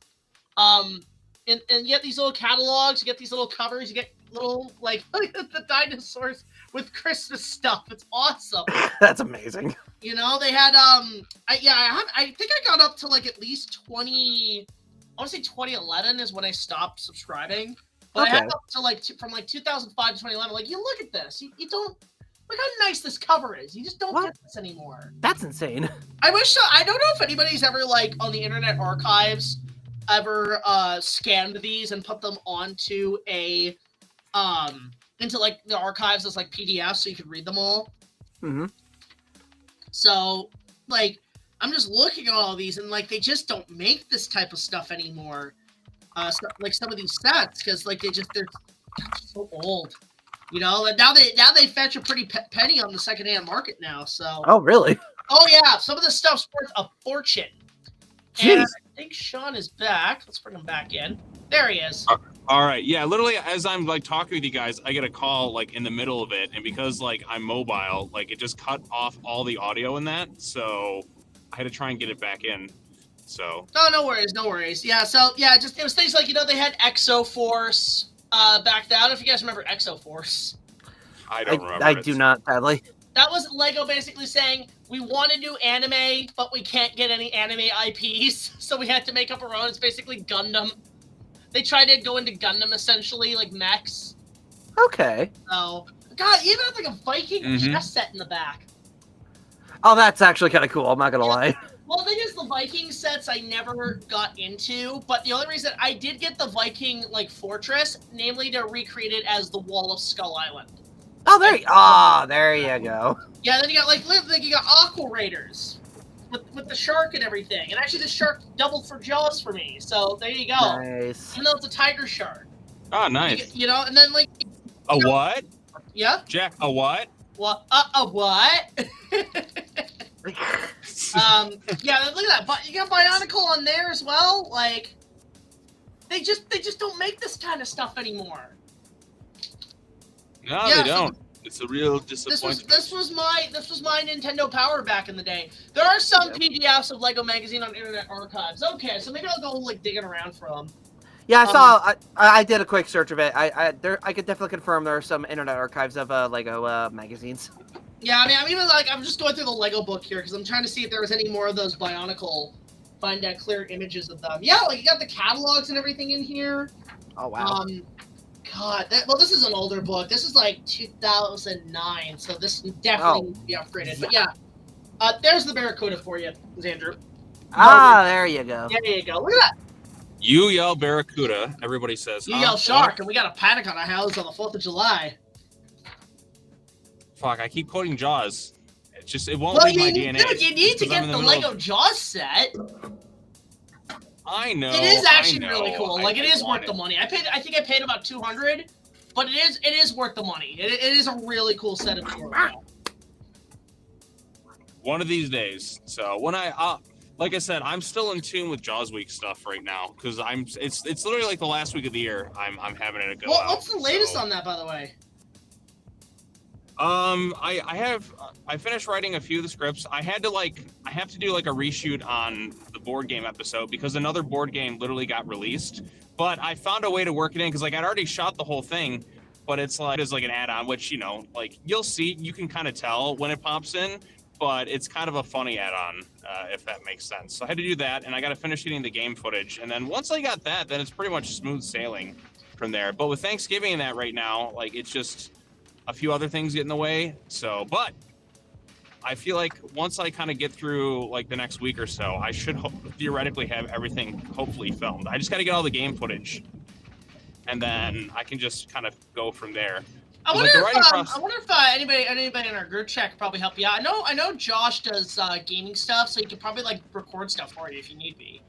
And you get these little catalogs, you get these little covers, you get little like the dinosaurs with Christmas stuff. It's awesome. That's amazing. You know, they had I think I got up to like at least 20. I want to say 2011 is when I stopped subscribing. But I had up to like from like 2005 to 2011. Like, you look at this, you don't. Look how nice this cover is. You just don't get this anymore. That's insane. I wish so. I don't know if anybody's ever like on the Internet Archives ever scanned these and put them onto a into like the archives as like PDFs so you could read them all. Mm-hmm. So like I'm just looking at all these and like they just don't make this type of stuff anymore. Like some of these sets, because like they're so old. You know, and now they fetch a pretty penny on the secondhand market now. So. Oh really? Oh yeah, some of this stuff's worth a fortune. Jeez. And I think Sean is back. Let's bring him back in. There he is. All right. Yeah, literally as I'm like talking with you guys, I get a call like in the middle of it, and because like I'm mobile, like it just cut off all the audio in that, so I had to try and get it back in. So. Oh, no worries, no worries. Yeah, so yeah, it was things like, you know, they had Exo Force back then. I don't know if you guys remember Exo Force. I don't remember. I do not, sadly. That was Lego basically saying, we want to do anime, but we can't get any anime IPs, so we had to make up our own. It's basically Gundam. They tried to go into Gundam, essentially, like mechs. Okay. So, God, even had like a Viking chess set in the back. Oh, that's actually kind of cool, I'm not going to lie. Well, the thing is, the Viking sets I never got into, but the only reason I did get the Viking, like, fortress, namely to recreate it as the Wall of Skull Island. Oh, there you go. Yeah, then you got, like you got Aqua Raiders with the shark and everything. And actually, the shark doubled for Jaws for me, so there you go. Nice. Even though it's a tiger shark. Oh, nice. You know, and then, like... A what? Yeah? Jack, a what? What? A what? Yeah, look at that. But you got Bionicle on there as well. Like, they just don't make this kind of stuff anymore. No, they don't. It's a real disappointment. This was my Nintendo Power back in the day. There are some PDFs of Lego Magazine on Internet Archives. Okay, so maybe I'll go like digging around for them. Yeah, I saw. I did a quick search of it. I could definitely confirm there are some internet archives of Lego magazines. Yeah, I mean, I'm just going through the Lego book here because I'm trying to see if there was any more of those Bionicle find out clear images of them. Yeah, like you got the catalogs and everything in here. Oh wow. God, well, this is an older book. This is like 2009, so this definitely needs to be upgraded. But yeah, there's the Barracuda for you, Xandrew. There you go. There you go. Look at that. You yell Barracuda, everybody says. You yell shark, and we got a panic on our house on the 4th of July. Fuck, I keep quoting Jaws. It won't leave my DNA. Dude, you need to get the Lego Jaws set. I know. It is actually really cool. Like, it is worth the money. I think I paid about $200, but it is worth the money. It is a really cool set of toys. One of these days. So when like I said, I'm still in tune with Jaws Week stuff right now because it's literally like the last week of the year. I'm having it go. Well, what's the latest on that, by the way? I finished writing a few of the scripts. I have to do like a reshoot on the board game episode because another board game literally got released. But I found a way to work it in because like I'd already shot the whole thing, but it's like an add-on, which like you'll see, you can kind of tell when it pops in. But it's kind of a funny add-on, if that makes sense. So I had to do that, and I got to finish shooting the game footage. And then once I got that, then it's pretty much smooth sailing from there. But with Thanksgiving and that right now, like it's just a few other things get in the way. So, but I feel like once I kind of get through like the next week or so, I should theoretically have everything hopefully filmed. I just got to get all the game footage, and then I can just kind of go from there. I wonder if anybody in our group chat could probably help you out. I know Josh does gaming stuff, so he could probably like record stuff for you if you need be.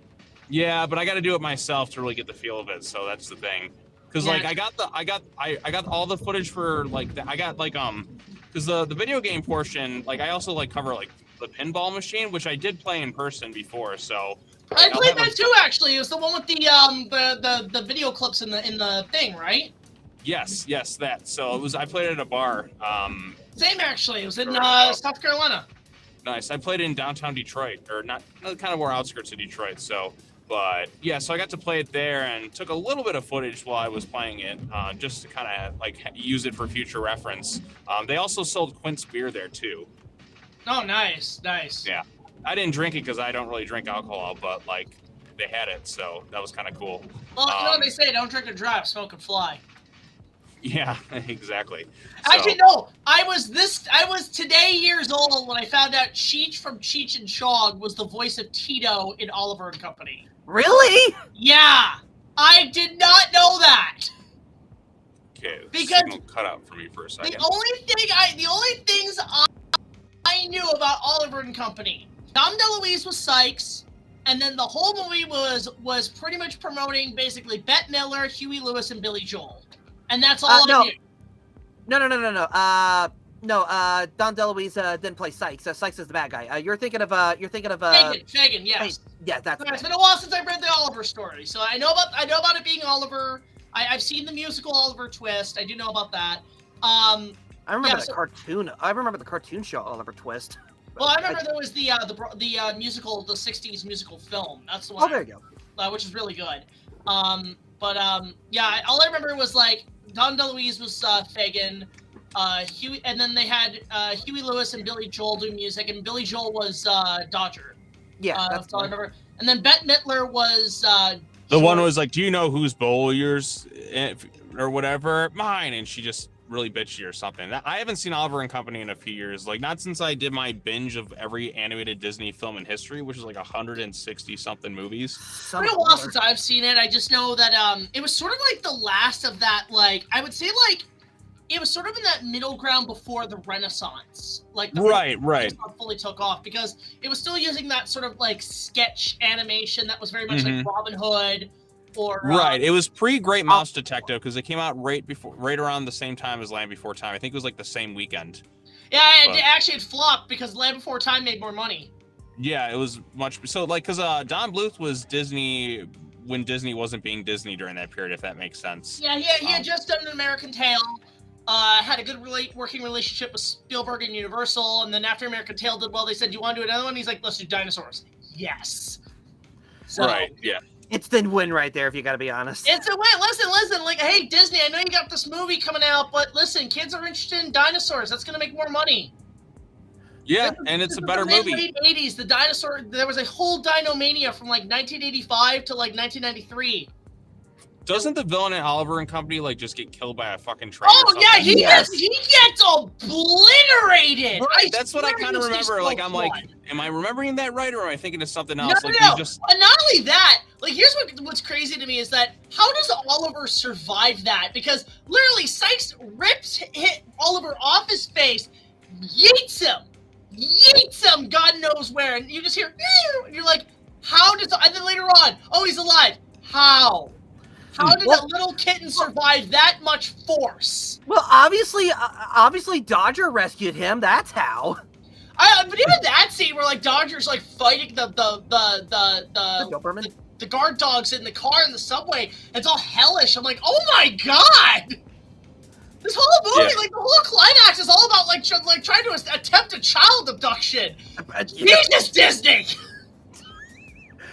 Yeah, but I got to do it myself to really get the feel of it. So that's the thing. Because like I got all the footage for like I got like because the video game portion, like I also like cover like the pinball machine, which I did play in person before. So I played that too. Actually, it was the one with the video clips in the thing, right? Yes, that. So I played it at a bar. Same actually. It was in South Carolina. Nice. I played it in downtown Detroit, or not kind of more outskirts of Detroit. So, but yeah, so I got to play it there and took a little bit of footage while I was playing it, just to kind of like use it for future reference. They also sold Quint's beer there too. Oh, nice. Yeah, I didn't drink it because I don't really drink alcohol, but like they had it, so that was kind of cool. Well, you know what they say: don't drink and drive, smoke and fly. Yeah, exactly. Actually, no. I was today years old when I found out Cheech from Cheech and Chong was the voice of Tito in Oliver and Company. Really? Yeah, I did not know that. Okay, because signal cut out for me for a second. The only things I knew about Oliver and Company, Dom DeLuise was Sykes, and then the whole movie was pretty much promoting basically Bette Midler, Huey Lewis, and Billy Joel. And that's all I knew. No. No, Don DeLuise didn't play Sykes. Sykes is the bad guy. You're thinking of Fagin, yes. Yeah, that's It's been a while since I read the Oliver story, so I know about it being Oliver. I've seen the musical Oliver Twist. I do know about that. I remember the cartoon. I remember the cartoon show Oliver Twist. Well, I remember there was the musical, the '60s musical film. That's the one. Oh, there you go. Which is really good. Yeah, all I remember was like Don DeLuise was Fagin, Huey, and then they had Huey Lewis and Billy Joel do music, and Billy Joel was Dodger. Yeah, that's all I remember. And then Bette Midler was the one was like, "Do you know whose bowl yours or whatever? Mine," and she just really bitchy or something. I haven't seen Oliver and Company in a few years, like not since I did my binge of every animated Disney film in history, which is like 160 something movies. It's been a while since I've seen it. I just know that it was sort of like the last of that, like I would say like it was sort of in that middle ground before the Renaissance. Like the right. fully took off because it was still using that sort of like sketch animation that was very much like Robin Hood. It was pre-Great Mouse Detective because it came out right around the same time as Land Before Time. I think it was like the same weekend. Yeah, it flopped because Land Before Time made more money. Yeah, it was much so like because Don Bluth was Disney when Disney wasn't being Disney during that period, if that makes sense. Yeah, he had just done An American Tail. Had a good working relationship with Spielberg and Universal, and then after American Tail did well, they said, "Do you want to do another one?" He's like, "Let's do dinosaurs." Yes. So, right. Yeah. instant win right there, if you got to be honest. It's a win. Listen. Like, hey, Disney, I know you got this movie coming out, but listen, kids are interested in dinosaurs. That's going to make more money. Yeah, and it's a better movie. In the late 80s, the dinosaur, there was a whole Dinomania from like 1985 to like 1993. Doesn't the villain in Oliver and Company like just get killed by a fucking train? Oh yeah, he gets obliterated. Right, that's what I kind of remember. Like, I'm like, am I remembering that right, or am I thinking of something else? No, like, no. Just... And not only that, like, here's what's crazy to me is that how does Oliver survive that? Because literally, Sykes hit Oliver off his face, yeets him, God knows where, and you just hear, and you're like, how does? And then later on, oh, he's alive. How? How did that little kitten survive that much force? Well, obviously, Dodger rescued him. That's how. But even that scene where like Dodger's like fighting the guard dogs in the car in the subway, it's all hellish. I'm like, oh my god! This whole movie, like the whole climax, is all about like trying to attempt a child abduction. Jesus, Disney!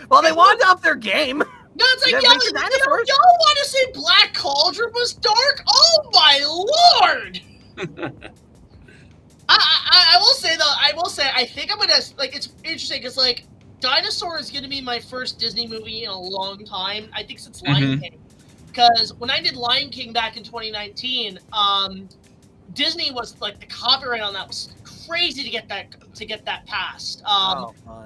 Well, they wanted to up their game. No, it's like, y'all want to say Black Cauldron was dark? Oh my lord! I will say though, I think I'm gonna, like, it's interesting because like Dinosaur is gonna be my first Disney movie in a long time. I think since Lion King, because when I did Lion King back in 2019, Disney was like the copyright on that was crazy to get that passed.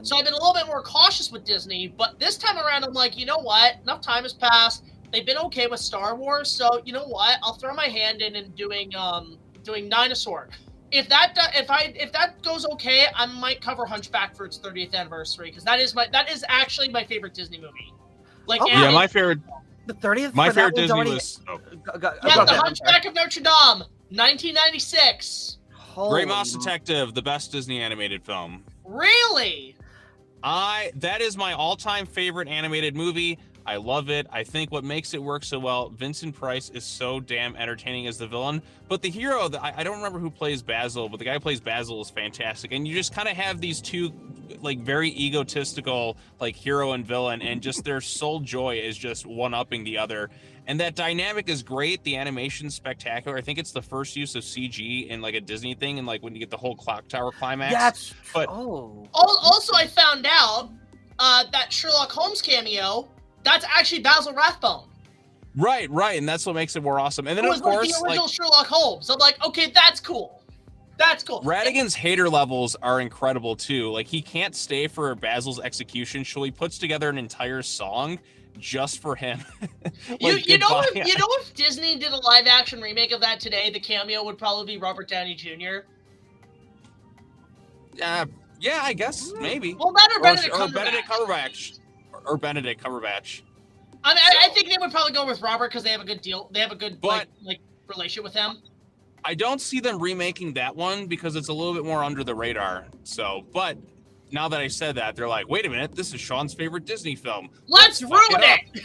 So I've been a little bit more cautious with Disney, but this time around I'm like, you know what? Enough time has passed. They've been okay with Star Wars, so you know what? I'll throw my hand in and doing Dinosaur. If that goes okay, I might cover Hunchback for its 30th anniversary because that is actually my favorite Disney movie. Like, yeah, my favorite. The 30th. My favorite Disney was. The Hunchback of Notre Dame, 1996. Great Mouse Detective, the best Disney animated film. Really? That is my all-time favorite animated movie. I love it. I think what makes it work so well, Vincent Price is so damn entertaining as the villain. But the hero, I don't remember who plays Basil, but the guy who plays Basil is fantastic. And you just kind of have these two, like, very egotistical, like, hero and villain, and just their sole joy is just one-upping the other. And that dynamic is great. The animation's spectacular. I think it's the first use of CG in, like, a Disney thing, and, like, when you get the whole clock tower climax. Also, I found out that Sherlock Holmes cameo, that's actually Basil Rathbone. Right, and that's what makes it more awesome. And then, of course, the original Sherlock Holmes. I'm like, okay, that's cool. That's cool. Radigan's hater levels are incredible, too. Like, he can't stay for Basil's execution, so he puts together an entire song just for him. Like, you know if Disney did a live-action remake of that today, the cameo would probably be Robert Downey Jr. Yeah, I guess, maybe. Well, that or Benedict Cumberbatch. Or Benedict Cumberbatch. I mean, I think they would probably go with Robert because they have a good deal. They have a good like relationship with him. I don't see them remaking that one because it's a little bit more under the radar. So, but now that I said that, they're like, wait a minute, this is Sean's favorite Disney film. Let's ruin it!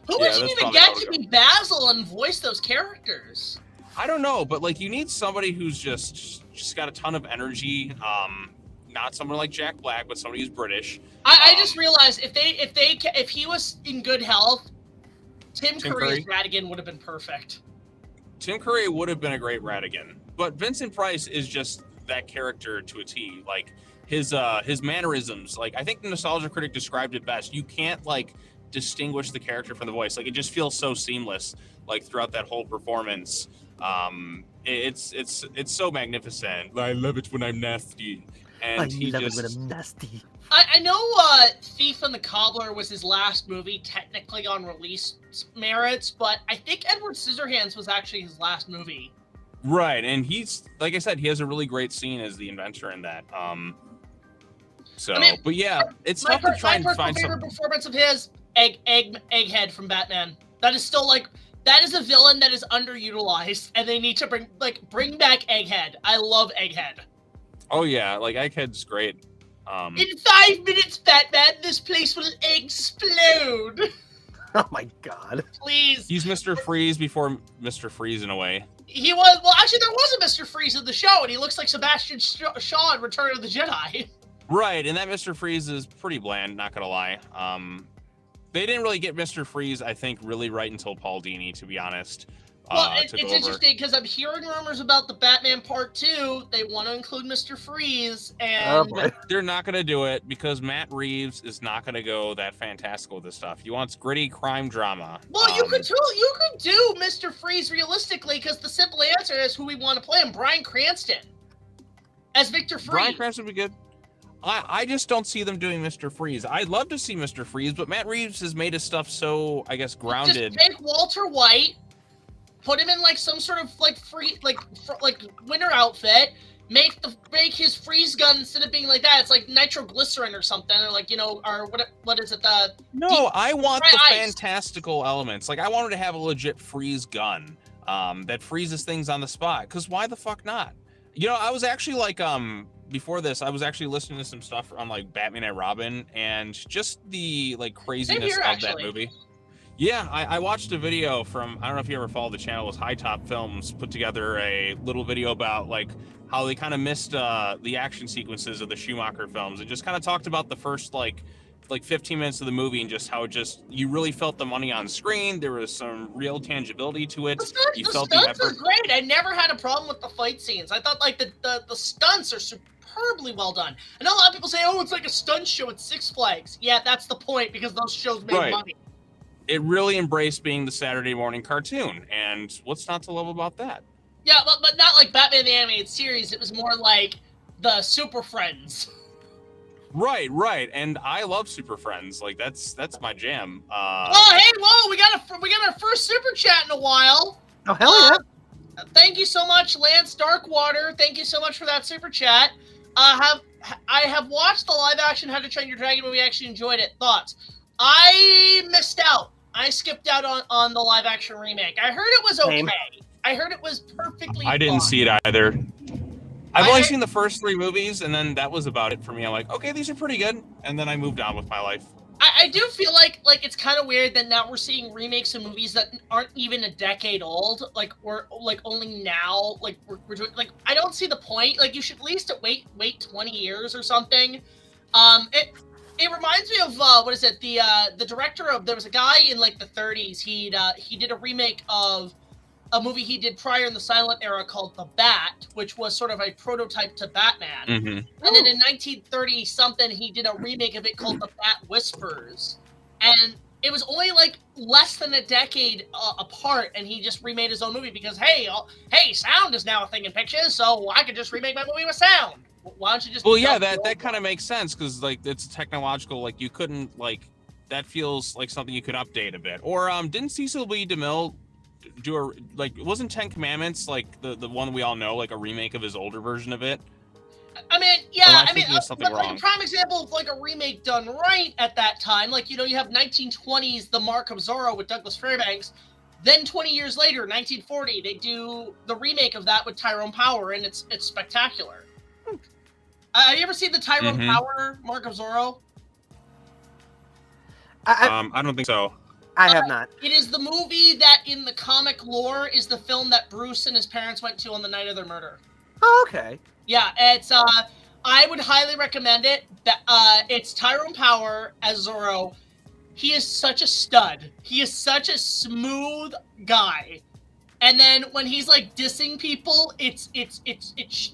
Who would you even get to be Basil and voice those characters? I don't know, but like you need somebody who's just got a ton of energy. Not someone like Jack Black, but somebody who's British. I just realized if he was in good health, Tim Curry as Ratigan would have been perfect. Tim Curry would have been a great Ratigan, but Vincent Price is just that character to a T. Like his mannerisms. Like I think the Nostalgia Critic described it best. You can't like distinguish the character from the voice. Like it just feels so seamless. Like throughout that whole performance, it's so magnificent. I love it when I'm nasty. And I love it when I'm nasty. I know Thief and the Cobbler was his last movie, technically on release merits, but I think Edward Scissorhands was actually his last movie. Right, and he's, like I said, he has a really great scene as the inventor in that. But yeah, it's tough to try and find some... My favorite performance of his, Egghead from Batman. That is still, like, that is a villain that is underutilized, and they need to bring back Egghead. I love Egghead. Oh yeah, like Egghead's great. In 5 minutes, Batman, this place will explode. Oh my god! Please. He's Mr. Freeze before Mr. Freeze in a way. He was. Well, actually, there was a Mr. Freeze in the show, and he looks like Sebastian Shaw in Return of the Jedi. Right, and that Mr. Freeze is pretty bland, not gonna lie. They didn't really get Mr. Freeze, I think, really right until Paul Dini, to be honest. Well, it's interesting because I'm hearing rumors about the Batman Part 2. They want to include Mr. Freeze, and they're not going to do it because Matt Reeves is not going to go that fantastical with this stuff. He wants gritty crime drama. Well, you could do Mr. Freeze realistically because the simple answer is who we want to play him: Bryan Cranston as Victor Freeze. Bryan Cranston would be good. I just don't see them doing Mr. Freeze. I'd love to see Mr. Freeze, but Matt Reeves has made his stuff so, I guess, grounded. Just take Walter White. Put him in like some sort of like winter outfit. Make his freeze gun instead of being like that. It's like nitroglycerin or something, or like or what is it? I want the ice. fantastical elements. Like I wanted to have a legit freeze gun that freezes things on the spot. Because why the fuck not? I was actually like before this, I was actually listening to some stuff on like Batman and Robin and just the like craziness of that movie. Yeah, I watched a video from, I don't know if you ever follow the channel, it was High Top Films, put together a little video about like how they kind of missed the action sequences of the Schumacher films and just kind of talked about the first like 15 minutes of the movie and just how you really felt the money on screen. There was some real tangibility to it. The stunts are great. I never had a problem with the fight scenes. I thought like the stunts are superbly well done. I know a lot of people say, oh, it's like a stunt show at Six Flags. Yeah, that's the point because those shows make money. It really embraced being the Saturday morning cartoon, and what's not to love about that? Yeah, but not like Batman the Animated Series. It was more like the Super Friends. Right, and I love Super Friends. Like that's my jam. We got our first super chat in a while. Oh hell yeah! Thank you so much, Lance Darkwater. Thank you so much for that super chat. I have watched the live action How to Train Your Dragon movie. Actually enjoyed it. Thoughts? I missed out. I skipped out on the live action remake. I heard it was okay. Same. I heard it was perfectly I didn't see it either. I've only seen the first 3 movies, and then that was about it for me. I'm like, okay, these are pretty good, and then I moved on with my life. I do feel like it's kind of weird that now we're seeing remakes of movies that aren't even a decade old. Like we're like only now we're doing like I don't see the point. Like you should at least wait 20 years or something. It reminds me of what is it? The director of there was a guy in like the 30s. He did a remake of a movie he did prior in the silent era called The Bat, which was sort of a prototype to Batman. Mm-hmm. And then in 1930 something, he did a remake of it called The Bat Whispers, and it was only like less than a decade apart. And he just remade his own movie because hey, sound is now a thing in pictures, so I could just remake my movie with sound. Why don't you just? Well, yeah, that kind of makes sense because like it's technological. Like you couldn't like that feels like something you could update a bit. Or didn't Cecil B. DeMille do wasn't 10 Commandments like the one we all know, like a remake of his older version of it? I mean, yeah, something wrong. Like a prime example of like a remake done right at that time. Like you have 1920s The Mark of Zorro with Douglas Fairbanks. Then 20 years later, 1940, they do the remake of that with Tyrone Power, and it's spectacular. Have you ever seen the Tyrone Power Mark of Zorro? I don't think so. I have not. It is the movie that, in the comic lore, is the film that Bruce and his parents went to on the night of their murder. Oh, okay. Yeah, it's I would highly recommend it. It's Tyrone Power as Zorro. He is such a stud. He is such a smooth guy. And then when he's like dissing people, it's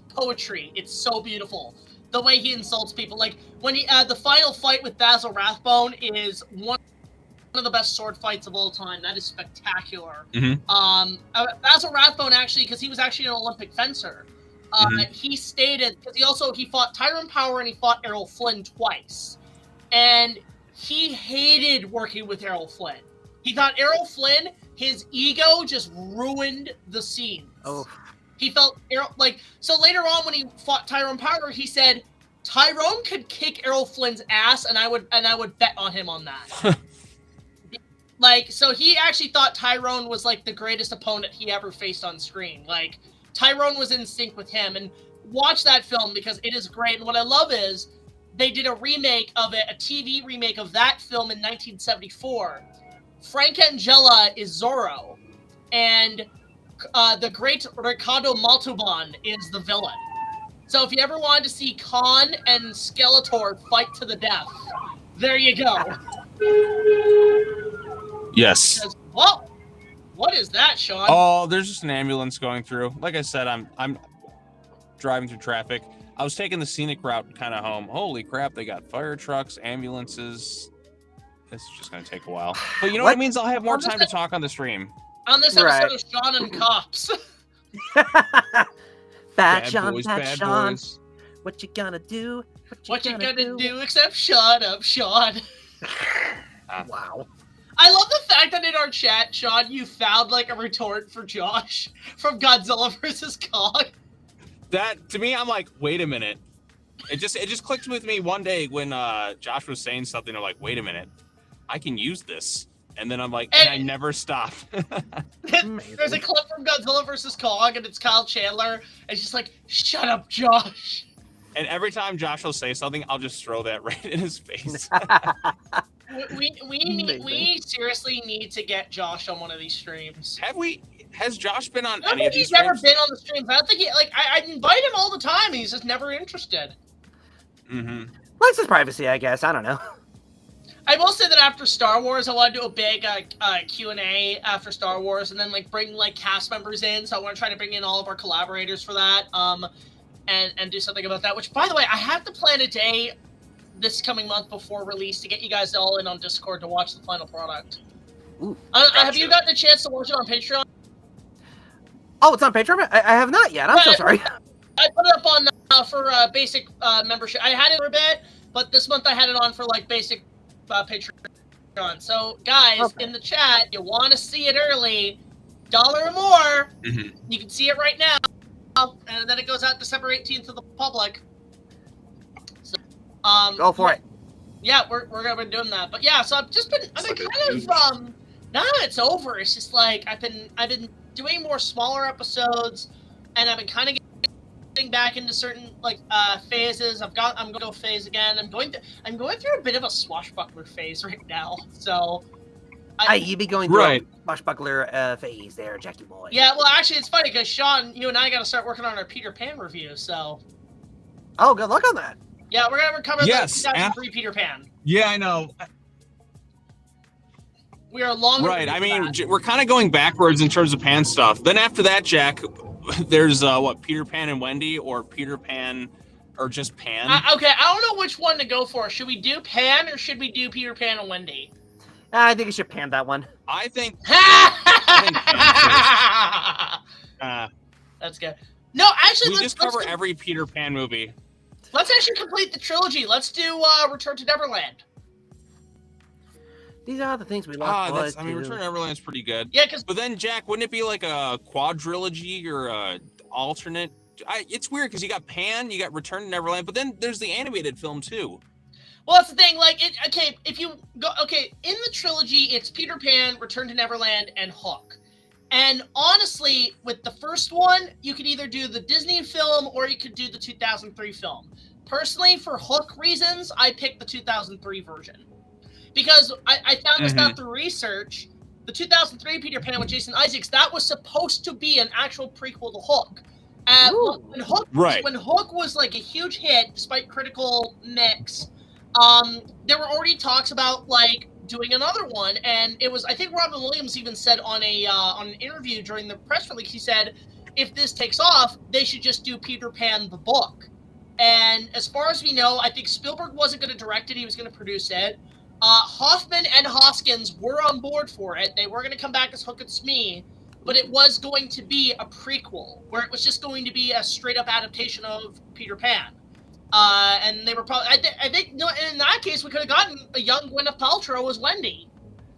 poetry. It's so beautiful. The way he insults people, like when he the final fight with Basil Rathbone is one of the best sword fights of all time. That is spectacular. Basil Rathbone actually, because he was actually an Olympic fencer. He stated because he fought Tyrone Power and he fought Errol Flynn twice, and he hated working with Errol Flynn. He thought Errol Flynn, his ego just ruined the scenes. Oh. He felt so later on when he fought Tyrone Power, he said Tyrone could kick Errol Flynn's ass, and I would bet on him on that. So he actually thought Tyrone was like the greatest opponent he ever faced on screen. Like Tyrone was in sync with him, and watch that film because it is great. And what I love is they did a remake of it, a TV remake of that film in 1974. Frank Angela is Zorro, and the great Ricardo Montalban is the villain. So if you ever wanted to see Khan and Skeletor fight to the death, there you go. Yes. Because, well, what is that, Sean? Oh, there's just an ambulance going through. Like I said, I'm driving through traffic. I was taking the scenic route kind of home. Holy crap, they got fire trucks, ambulances. This is just going to take a while. But you know what it means? I'll have more time to talk on the stream. On this episode of Sean and Cops. Bad Sean. What you gonna do? What you gonna do except shut up, Sean? Wow. I love the fact that in our chat, Sean, you found like a retort for Josh from Godzilla vs. Kong. That, to me, I'm like, wait a minute. It just clicked with me one day when Josh was saying something. I'm like, wait a minute, I can use this. And then I'm like, and I never stop. There's a clip from Godzilla vs. Kong, and it's Kyle Chandler, and she's like, shut up, Josh. And every time Josh will say something, I'll just throw that right in his face. we seriously need to get Josh on one of these streams. Has Josh been on I don't any think of these he's never streams? been on the streams. I don't think I invite him all the time, and he's just never interested. Mm-hmm. Likes his privacy, I guess. I don't know. I will say that after Star Wars, I want to do a big Q&A after Star Wars, and then like bring like cast members in. So I want to try to bring in all of our collaborators for that, and do something about that. Which, by the way, I have to plan a day this coming month before release to get you guys all in on Discord to watch the final product. Ooh, have you gotten a chance to watch it on Patreon? Oh, it's on Patreon? I have not yet. I'm so sorry. I put it up on for basic membership. I had it for a bit, but this month I had it on for like basic Patreon. So guys, in the chat, you want to see it early, $1 or more. Mm-hmm. You can see it right now, and then it goes out December 18th to the public. So, go for it. Yeah, we're gonna be doing that. But yeah, so I've been kind of now that it's over, it's just like I've been doing more smaller episodes, and I've been kind of getting back into certain like phases. I'm going to go phase again. I'm going through a bit of a swashbuckler phase right now. So you be going through a swashbuckler phase there, Jackie boy. Yeah, well actually it's funny because Sean, you and I got to start working on our Peter Pan review. So good luck on that. Yeah, we're gonna cover the 2003 Peter Pan. Yeah, I know. We are long. Right. I mean, we're kind of going backwards in terms of Pan stuff. Then after that, Jack, there's Peter Pan and Wendy, or Peter Pan, or just Pan. Okay, I don't know which one to go for. Should we do Pan or should we do Peter Pan and Wendy? I think you should pan that one. I think. That's good. No, actually, let's cover every Peter Pan movie. Let's actually complete the trilogy. Let's do Return to Neverland. These are the things we love. Return to Neverland's pretty good. Yeah, but then Jack, wouldn't it be like a quadrilogy or a alternate? It's weird because you got Pan, you got Return to Neverland, but then there's the animated film too. Well, that's the thing. Like, if you go, in the trilogy, it's Peter Pan, Return to Neverland, and Hook. And honestly, with the first one, you could either do the Disney film or you could do the 2003 film. Personally, for Hook reasons, I picked the 2003 version. Because I found this out through research. The 2003 Peter Pan with Jason Isaacs, that was supposed to be an actual prequel to Hook. When Hook was like a huge hit, despite critical mix, there were already talks about like doing another one, and it was, I think Robin Williams even said on an interview during the press release, he said, if this takes off, they should just do Peter Pan the book. And as far as we know, I think Spielberg wasn't going to direct it, he was going to produce it. Hoffman and Hoskins were on board for it. They were going to come back as Hook and Smee, but it was going to be a prequel, where it was just going to be a straight-up adaptation of Peter Pan. And they were probably, I think in that case, we could have gotten a young Gwyneth Paltrow as Wendy,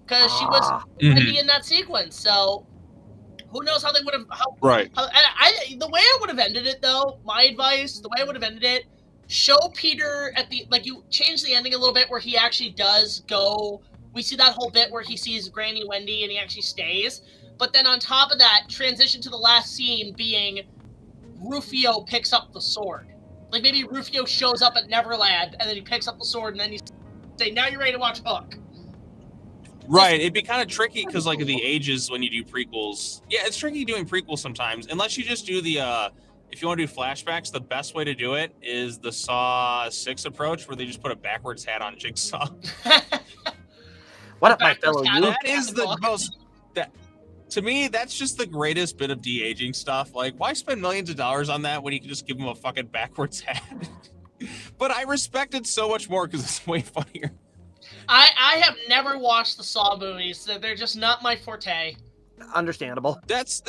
because she was Wendy in that sequence. So who knows how they would have, the way I would have ended it, though, my advice, the way I would have ended it, show Peter at the, like, you change the ending a little bit where he actually does go, we see that whole bit where he sees Granny Wendy and he actually stays, but then on top of that, transition to the last scene being Rufio picks up the sword. Like, maybe Rufio shows up at Neverland and then he picks up the sword and then you say, now you're ready to watch Hook. Right, it'd be kind of tricky because, like, of the ages when you do prequels. Yeah, it's tricky doing prequels sometimes, unless you just do the if you want to do flashbacks, the best way to do it is the Saw 6 approach, where they just put a backwards hat on Jigsaw. What up, my fellow you? That is the most. To me, that's just the greatest bit of de-aging stuff. Like, why spend millions of dollars on that when you can just give him a fucking backwards hat? But I respect it so much more because it's way funnier. I have never watched the Saw movies, so they're just not my forte. Understandable. That's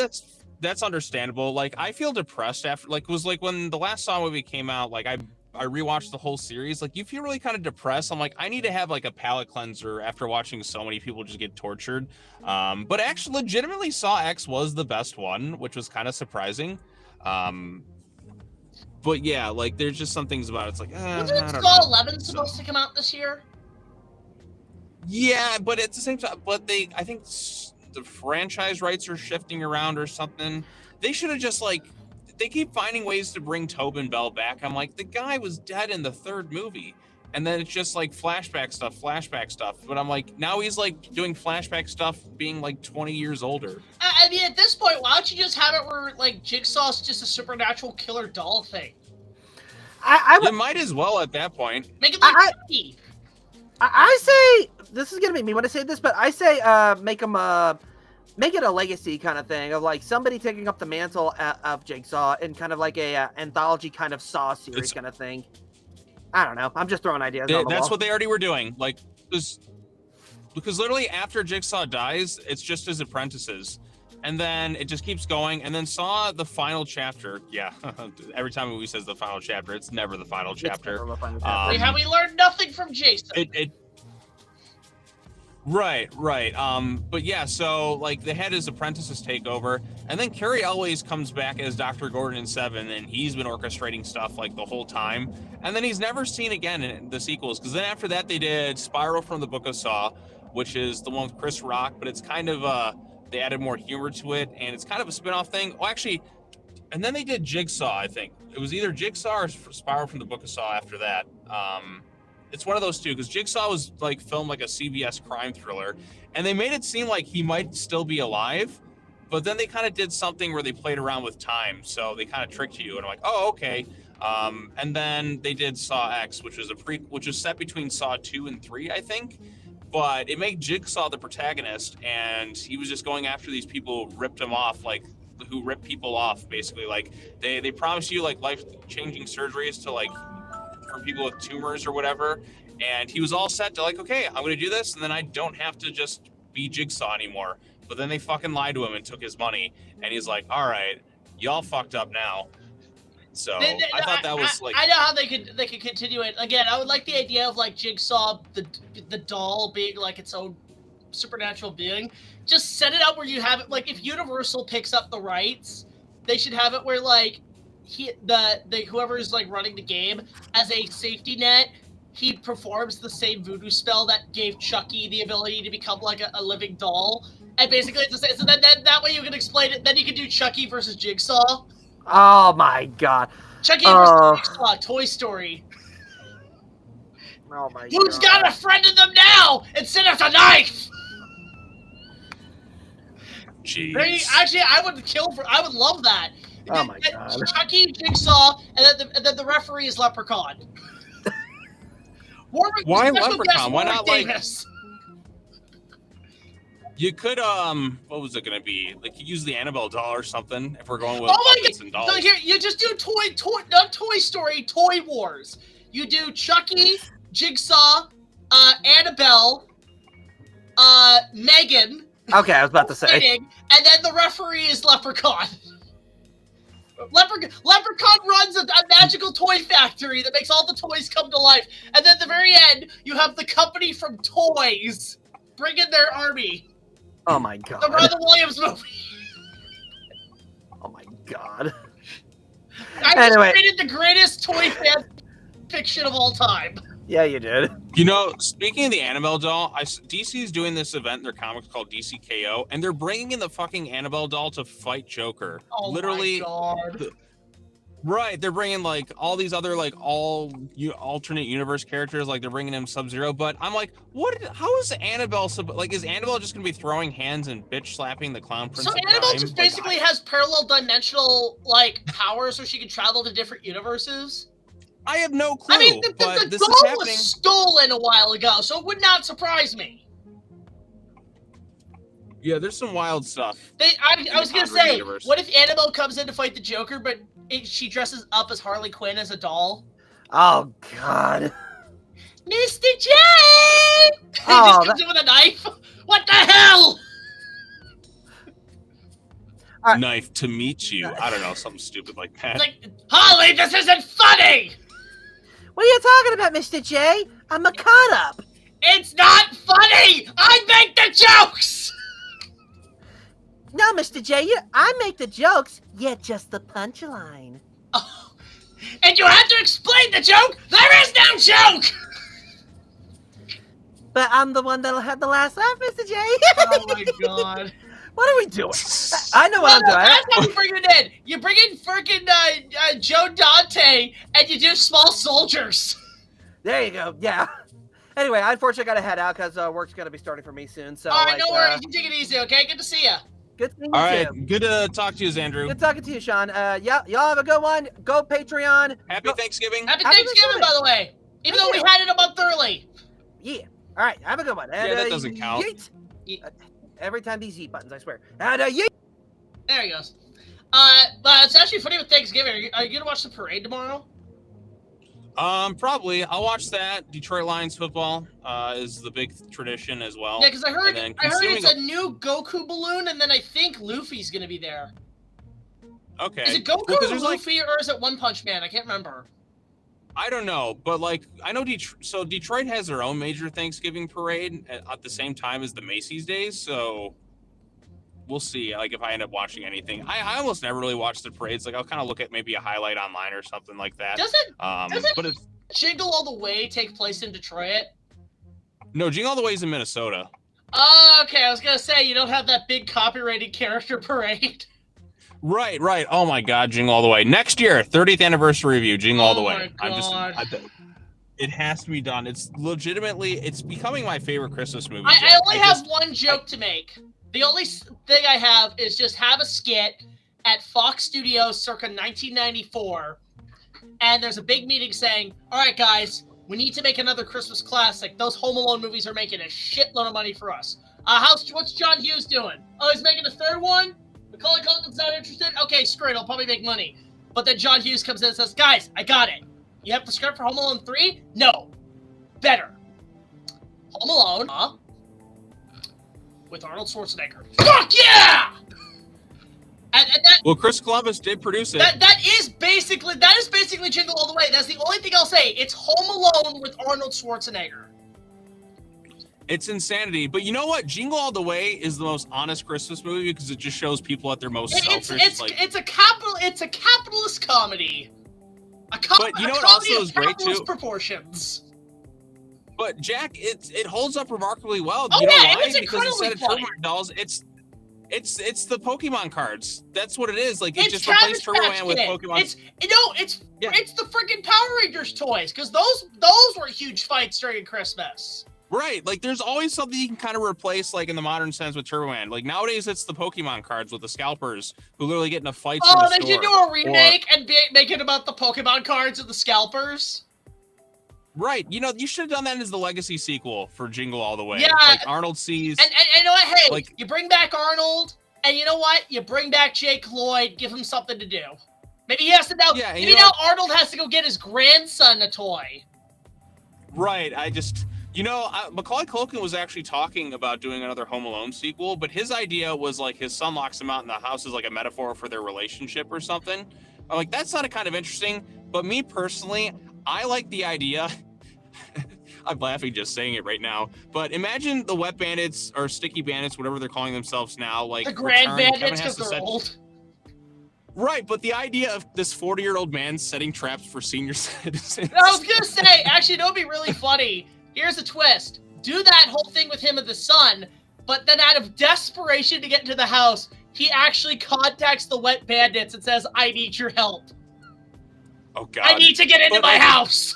understandable. Like, I feel depressed after, like, it was like when the last Saw movie came out, like, I rewatched the whole series. Like, you feel really kind of depressed. I'm like, I need to have like a palate cleanser after watching so many people just get tortured. But actually, legitimately, Saw X was the best one, which was kind of surprising. But yeah, like, there's just some things about it. It's like, Wasn't Saw 11 supposed to come out this year? Yeah, but at the same time, I think the franchise rights are shifting around or something. They should have just, like, they keep finding ways to bring Tobin Bell back. I'm like, the guy was dead in the third movie. And then it's just like flashback stuff. But I'm like, now he's like doing flashback stuff being like 20 years older. I mean, at this point, why don't you just have it where like Jigsaw's just a supernatural killer doll thing? I might as well at that point. Make it like Chucky. I say, this is gonna be me when I say this, but I say make it a legacy kind of thing of like somebody taking up the mantle of Jigsaw and kind of like a anthology kind of Saw series kind of thing. I don't know. I'm just throwing ideas. That's what they already were doing. Like, because literally after Jigsaw dies, it's just his apprentices. And then it just keeps going. And then Saw the final chapter. Yeah. Every time a movie says the final chapter, it's never the final chapter. Have we learned nothing from Jason? Right. But yeah, so like they had his apprentices take over, and then Carrie always comes back as Dr. Gordon in 7, and he's been orchestrating stuff like the whole time. And then he's never seen again in the sequels, because then after that they did Spiral from the Book of Saw, which is the one with Chris Rock, but it's kind of they added more humor to it, and it's kind of a spin-off thing. Oh, actually, and then they did Jigsaw, I think. It was either Jigsaw or Spiral from the Book of Saw after that. It's one of those two, because Jigsaw was like filmed like a CBS crime thriller, and they made it seem like he might still be alive, but then they kind of did something where they played around with time, so they kind of tricked you, and I'm like, oh, okay. And then they did Saw X, which was set between Saw 2 and 3, I think, but it made Jigsaw the protagonist, and he was just going after these people who ripped him off, like who ripped people off, basically. Like they promise you like life-changing surgeries to like for people with tumors or whatever, and he was all set to like, okay, I'm gonna do this, and then I don't have to just be Jigsaw anymore. But then they fucking lied to him and took his money, and he's like, all right, y'all fucked up now. So I thought that was like, I know how they could continue it. Again, I would like the idea of like Jigsaw the doll being like its own supernatural being. Just set it up where you have it like if Universal picks up the rights, they should have it where like whoever's like running the game as a safety net, he performs the same voodoo spell that gave Chucky the ability to become like a living doll. And basically it's the same, so that way you can explain it. Then you can do Chucky versus Jigsaw. Oh my god. Chucky versus Jigsaw, Toy Story. Oh my god. Who's got a friend in them now instead of a knife? jeez. Actually, I would love that. Oh my god. Chucky, Jigsaw, and then the referee is Leprechaun. Why Leprechaun? Why not Davis. like? You could what was it gonna be? Like you use the Annabelle doll or something if we're going with puppets and dolls. So here you just do not Toy Story, Toy Wars. You do Chucky, Jigsaw, Annabelle, Megan. Okay, I was about to say. And then the referee is Leprechaun. Leprechaun runs a magical toy factory that makes all the toys come to life. And then at the very end, you have the company from Toys bring in their army. Oh my god. The Robin Williams movie. Oh my god. I just created the greatest toy fan fiction of all time. Yeah, you did. You know, speaking of the Annabelle doll, DC's doing this event in their comics called DC KO, and they're bringing in the fucking Annabelle doll to fight Joker. Oh literally, my god. Right, they're bringing like all these other like alternate universe characters, like they're bringing in Sub-Zero, but I'm like, how is Annabelle like? Is Annabelle just gonna be throwing hands and bitch slapping the Clown Prince So of Annabelle Crime? just basically has parallel dimensional like powers, so she can travel to different universes. I have no clue. I mean, but the this is doll happening. was stolen a while ago, so it would not surprise me. Yeah, there's some wild stuff. I was gonna say, universe. what if Annabelle comes in to fight the Joker, but she dresses up as Harley Quinn as a doll? Oh God. Mr. J! He Oh, just comes in with a knife? What the hell? Right. Knife to meet you. I don't know, something stupid like that. Like, Harley, this isn't funny! What are you talking about, Mr. J? I'm a cut-up. It's not funny! I make the jokes! No, Mr. J, I make the jokes, yet just the punchline. Oh, and you have to explain the joke? There is no joke! But I'm the one that'll have the last laugh, Mr. J. Oh my god. What are we doing? I know what I'm doing. That's how you bring it in. You bring in freaking Joe Dante, and you do Small Soldiers. There you go. Yeah. Anyway, I unfortunately got to head out because work's going to be starting for me soon. So, all right, no worries. You take it easy, okay? Good to see you. Good seeing you All right, too. good to talk to you, Xandrew. Good talking to you, Sean. Yeah, y'all have a good one. Go Patreon. Happy Thanksgiving. Happy Thanksgiving, by the way. Even though we had it a month early. Yeah. All right, have a good one. And, Yeah, that doesn't count. Yeet. Every time these yeet buttons, I swear. And yeet. There he goes. But it's actually funny with Thanksgiving. Are you gonna watch the parade tomorrow? Probably. I'll watch that. Detroit Lions football is the big tradition as well. Yeah, because I heard consuming it's a new Goku balloon, and then I think Luffy's gonna be there. Okay. Is it Goku Well, or Luffy, or is it One Punch Man? I can't remember. I don't know, but like I know Detroit has their own major Thanksgiving parade at the same time as the Macy's Days, so we'll see. Like if I end up watching anything, I almost never really watch the parades. Like I'll kind of look at maybe a highlight online or something like that. Doesn't but it's Jingle All the Way take place in Detroit? no, Jingle All the Way is in Minnesota. Oh, okay. I was gonna say you don't have that big copyrighted character parade. Right. Oh my God, Jingle All the Way. Next year, 30th anniversary review, Jingle All the Way. My God. It has to be done. It's becoming my favorite Christmas movie. I only have one joke to make. The only thing I have is just have a skit at Fox Studios circa 1994, and there's a big meeting saying, all right, guys, we need to make another Christmas classic. Those Home Alone movies are making a shitload of money for us. What's John Hughes doing? Oh, he's making a third one? Macaulay Culkin's not interested? Okay, screw it. I'll probably make money. But then John Hughes comes in and says, guys, I got it. You have the script for Home Alone 3? No. Better. Home Alone, with Arnold Schwarzenegger. Fuck yeah! And that, well, Chris Columbus did produce it. That is basically Jingle All the Way. That's the only thing I'll say. It's Home Alone with Arnold Schwarzenegger. It's insanity. But you know what? Jingle All the Way is the most honest Christmas movie because it just shows people at their most selfish. It's a capitalist comedy. But you know what also is great too? Proportions. But Jack, it holds up remarkably well. Oh, you know yeah, why? it's Because instead of incredibly Turbo dolls, it's the Pokemon cards. That's what it is. Like It's it just replaced Cabbage Turbo Patch Man with Kid. Pokemon. It's the freaking Power Rangers toys because those were huge fights during Christmas. Right, like there's always something you can kind of replace, like in the modern sense with Turbo Man. Like nowadays, it's the Pokemon cards with the scalpers who literally get into fights. Oh, in the they store. should do a remake and make it about the Pokemon cards and the scalpers. Right, you know, you should have done that as the legacy sequel for Jingle All the Way. Yeah, like Arnold sees. And you know what? Hey, like, you bring back Arnold, and you know what? You bring back Jake Lloyd. Give him something to do. Maybe he has to now. Yeah, maybe now Arnold has to go get his grandson a toy. Right, Macaulay Culkin was actually talking about doing another Home Alone sequel, but his idea was like his son locks him out in the house as like a metaphor for their relationship or something. I'm like, that's not kind of interesting. But me personally, I like the idea. I'm laughing just saying it right now. But imagine the Wet Bandits or Sticky Bandits, whatever they're calling themselves now, like the Grand return. Bandits because they're old. Right, but the idea of this 40-year-old man setting traps for senior citizens. I was gonna say, actually, that would be really funny. Here's a twist: do that whole thing with him and the son, but then out of desperation to get into the house, he actually contacts the Wet Bandits and says, "I need your help." Oh God! I need to get into my house.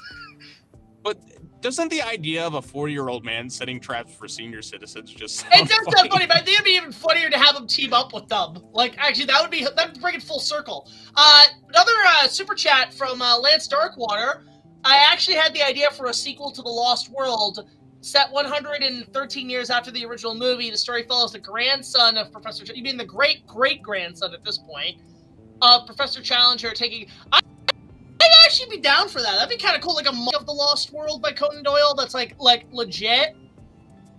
But doesn't the idea of a 40-year-old man setting traps for senior citizens just sound It does sound funny, but I think it'd be even funnier to have them team up with them. Like, actually, that would bring it full circle. Another super chat from Lance Darkwater. I actually had the idea for a sequel to The Lost World, set 113 years after the original movie. The story follows the grandson of Professor. You mean the great-great-grandson at this point of Professor Challenger taking. I'd actually be down for that. That'd be kind of cool, like a mock of The Lost World by Conan Doyle. That's like legit,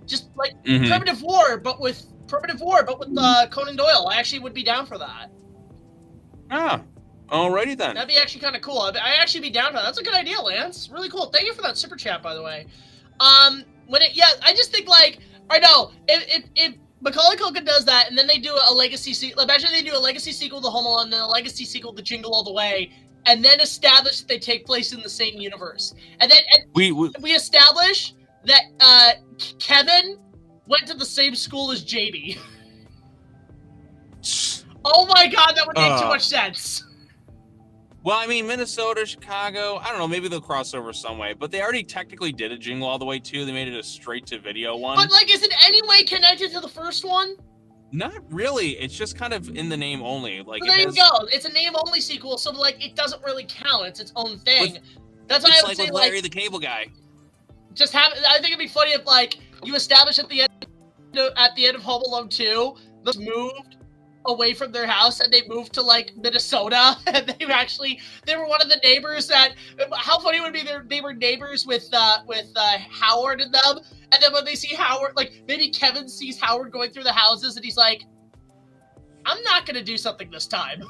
just like primitive war, but with Conan Doyle. I actually would be down for that. Ah, alrighty then. That'd be actually kind of cool. I'd actually be down for that. That's a good idea, Lance. Really cool. Thank you for that super chat, by the way. I just think like I know if Macaulay Culkin does that, and then they do a legacy sequel. Imagine they do a legacy sequel to Home Alone, and then a legacy sequel to Jingle All the Way. And then establish that they take place in the same universe. And then we establish that Kevin went to the same school as JD. Oh my God, that would make too much sense. Well, I mean, Minnesota, Chicago, I don't know, maybe they'll cross over some way. But they already technically did a Jingle All the Way too. They made it a straight-to-video one. But, like, is it any way connected to the first one? Not really. It's just kind of in the name only. Like, so there you go. It's a name-only sequel, so, like, it doesn't really count. It's its own thing. That's why I would say, like, Larry the Cable Guy. Just have. I think it'd be funny if, like, you establish at the end of Home Alone 2, they moved away from their house and they moved to like Minnesota, and they were one of the neighbors that. How funny would it be they were neighbors with Howard and them, and then when they see Howard, like maybe Kevin sees Howard going through the houses and he's like, I'm not gonna do something this time.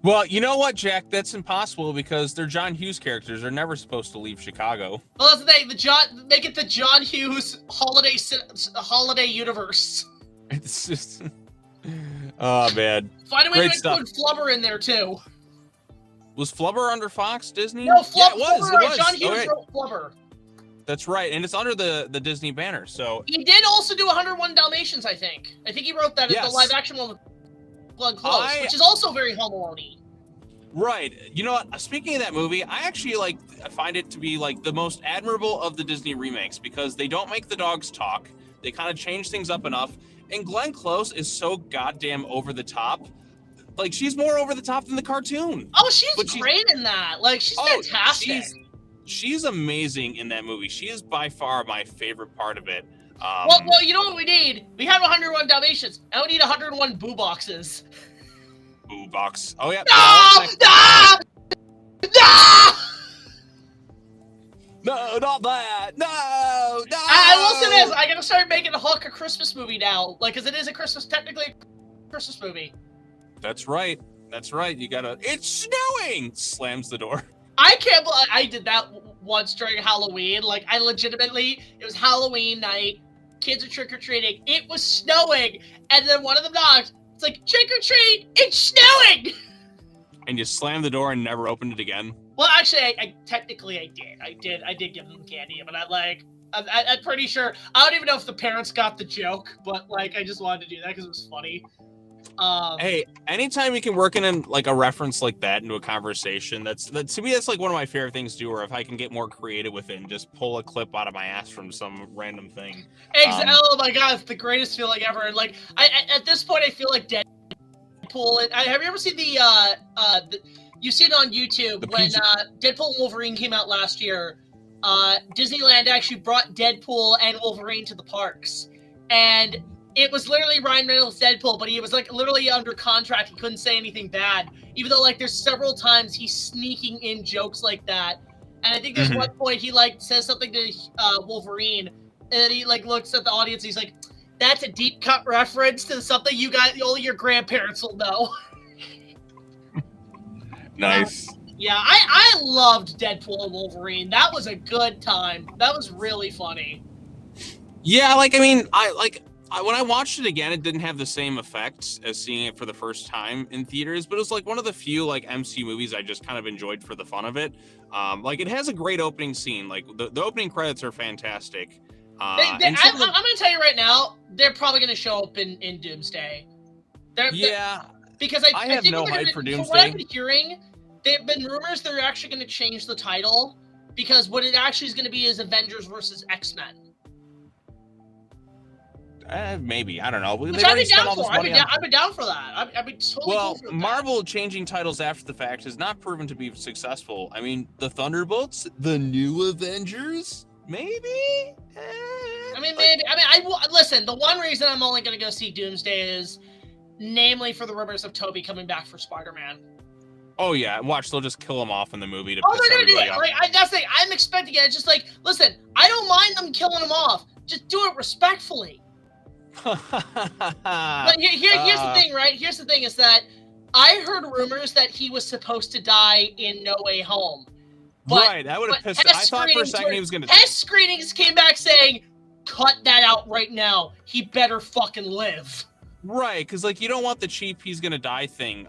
Well, you know what, Jack? That's impossible because they're John Hughes characters. They're never supposed to leave Chicago. Well, that's the thing. Make it the John Hughes holiday universe. It's just, oh man. Find a way to include Flubber in there too. Was Flubber under Fox Disney? No, yeah, it was. John Hughes wrote Flubber. That's right, and it's under the Disney banner. So he did also do 101 Dalmatians. I think he wrote that as the live action one with Glenn Close, which is also very Home Alone-y. Right. You know what? Speaking of that movie, I actually I find it to be like the most admirable of the Disney remakes because they don't make the dogs talk. They kind of change things up enough. And Glenn Close is so goddamn over the top. Like, she's more over the top than the cartoon. Oh, she's great in that. Like, she's fantastic. She's amazing in that movie. She is by far my favorite part of it. Well, you know what we need? We have 101 Dalmatians. Now we need 101 Boo Boxes. Boo Box. Oh, yeah. No, not that. No. I will say this. I gotta start making Hulk a Christmas movie now. Like, because it is technically a Christmas movie. That's right. You gotta. It's snowing! Slams the door. I can't believe I did that once during Halloween. Like, it was Halloween night. Kids are trick-or-treating. It was snowing. And then one of them knocked. It's like, trick-or-treat! It's snowing! And you slammed the door and never opened it again. Well, actually, I technically did. I did give them candy, but I'm pretty sure. I don't even know if the parents got the joke, but, like, I just wanted to do that because it was funny. Hey, anytime you can work in like a reference like that into a conversation, that to me that's like one of my favorite things to do. Or if I can get more creative with it and just pull a clip out of my ass from some random thing. Oh my god, it's the greatest feeling ever. And like, at this point, I feel like Deadpool. Have you ever seen you see it on YouTube when Deadpool and Wolverine came out last year? Disneyland actually brought Deadpool and Wolverine to the parks, and it was literally Ryan Reynolds' Deadpool, but he was like literally under contract. He couldn't say anything bad, even though like there's several times he's sneaking in jokes like that. And I think there's one point he like says something to Wolverine, and then he like looks at the audience. And he's like, "That's a deep cut reference to something you got. Only your grandparents will know." Nice. Yeah, I loved Deadpool and Wolverine. That was a good time. That was really funny. Yeah, like I mean, when I watched it again, it didn't have the same effects as seeing it for the first time in theaters, but it was like one of the few like MCU movies I just kind of enjoyed for the fun of it. Like it has a great opening scene. Like the opening credits are fantastic. I'm going to tell you right now, they're probably going to show up in Doomsday. Because I have think no hype for Doomsday. From what I've been hearing, There've been rumors they're actually going to change the title because what it actually is going to be is Avengers versus X-Men. Maybe, I don't know. Which I'd be down for. I'd be down for that. I'd be totally cool for that. Marvel changing titles after the fact has not proven to be successful. I mean, the Thunderbolts, the new Avengers, maybe. I mean, maybe. Listen. The one reason I'm only going to go see Doomsday is, namely, for the rumors of Toby coming back for Spider-Man. Oh yeah, watch, they'll just kill him off in the movie to they're piss gonna do everybody it. off. Like, that's the thing. I'm expecting it. It's just like, listen, I don't mind them killing him off. Just do it respectfully. But here's the thing, right? Here's the thing is that I heard rumors that he was supposed to die in No Way Home. But, right, that would have pissed. I thought for a second he was gonna. Test screenings came back saying, "Cut that out right now. He better fucking live." Right, because like you don't want the cheap "he's gonna die" thing.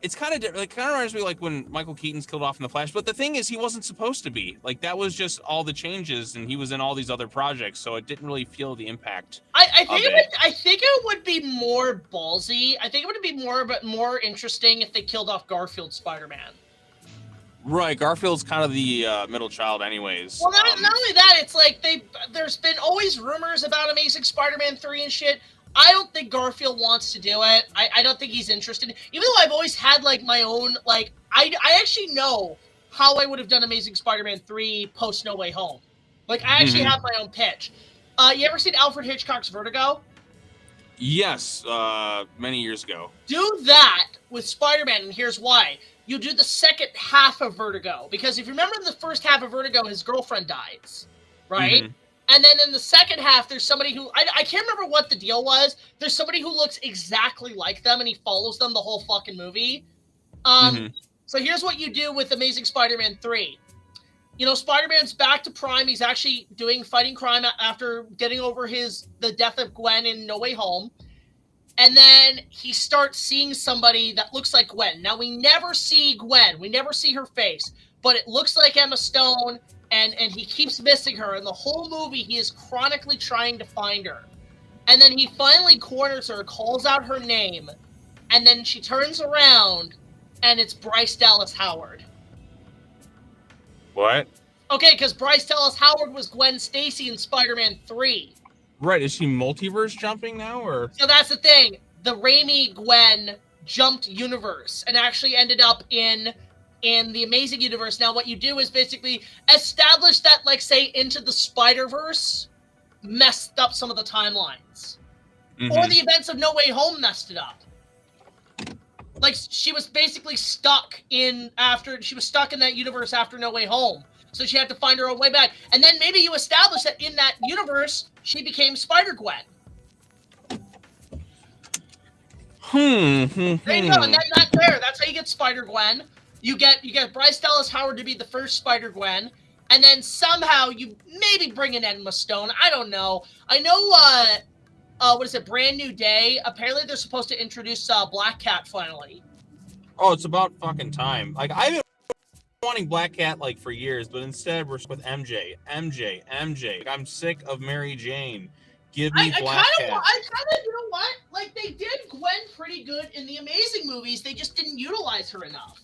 It's kind of like reminds me like when Michael Keaton's killed off in The Flash. But the thing is, he wasn't supposed to be. Like that was just all the changes, and he was in all these other projects, so it didn't really feel the impact. I think it would be more ballsy. I think it would be more interesting if they killed off Garfield's Spider-Man. Right, Garfield's kind of the middle child, anyways. Well, not only that, it's like there's been always rumors about Amazing Spider-Man 3 and shit. I don't think Garfield wants to do it. I don't think he's interested. Even though I've always had, like, my own, like, I actually know how I would have done Amazing Spider-Man 3 post No Way Home. Like, I actually have my own pitch. You ever seen Alfred Hitchcock's Vertigo? Yes, many years ago. Do that with Spider-Man, and here's why. You do the second half of Vertigo. Because if you remember in the first half of Vertigo, his girlfriend dies. Right? Mm-hmm. And then in the second half, there's somebody who, I can't remember what the deal was. There's somebody who looks exactly like them, and he follows them the whole fucking movie. So here's what you do with Amazing Spider-Man 3. You know, Spider-Man's back to Prime. He's actually fighting crime after getting over the death of Gwen in No Way Home. And then he starts seeing somebody that looks like Gwen. Now, we never see Gwen. We never see her face. But it looks like Emma Stone, and he keeps missing her. And the whole movie, he is chronically trying to find her. And then he finally corners her, calls out her name, and then she turns around, and it's Bryce Dallas Howard. What? Okay, because Bryce Dallas Howard was Gwen Stacy in Spider-Man 3. Right, is she multiverse jumping now, or? So that's the thing. The Raimi Gwen jumped universe and actually ended up in the Amazing Universe. Now, what you do is basically establish that, like, say, Into the Spider-Verse messed up some of the timelines. Or the events of No Way Home messed it up. Like, she was basically stuck in that universe after No Way Home. So she had to find her own way back. And then maybe you establish that in that universe, she became Spider-Gwen. There you go. And that's how you get Spider-Gwen. You get Bryce Dallas Howard to be the first Spider-Gwen. And then somehow you maybe bring in Emma Stone. I don't know. I know, what is it, Brand New Day? Apparently they're supposed to introduce Black Cat finally. Oh, it's about fucking time. Like, I've been wanting Black Cat, like, for years, but instead we're with MJ. Like, I'm sick of Mary Jane. Give me Black Cat. You know what? Like, they did Gwen pretty good in the Amazing movies. They just didn't utilize her enough.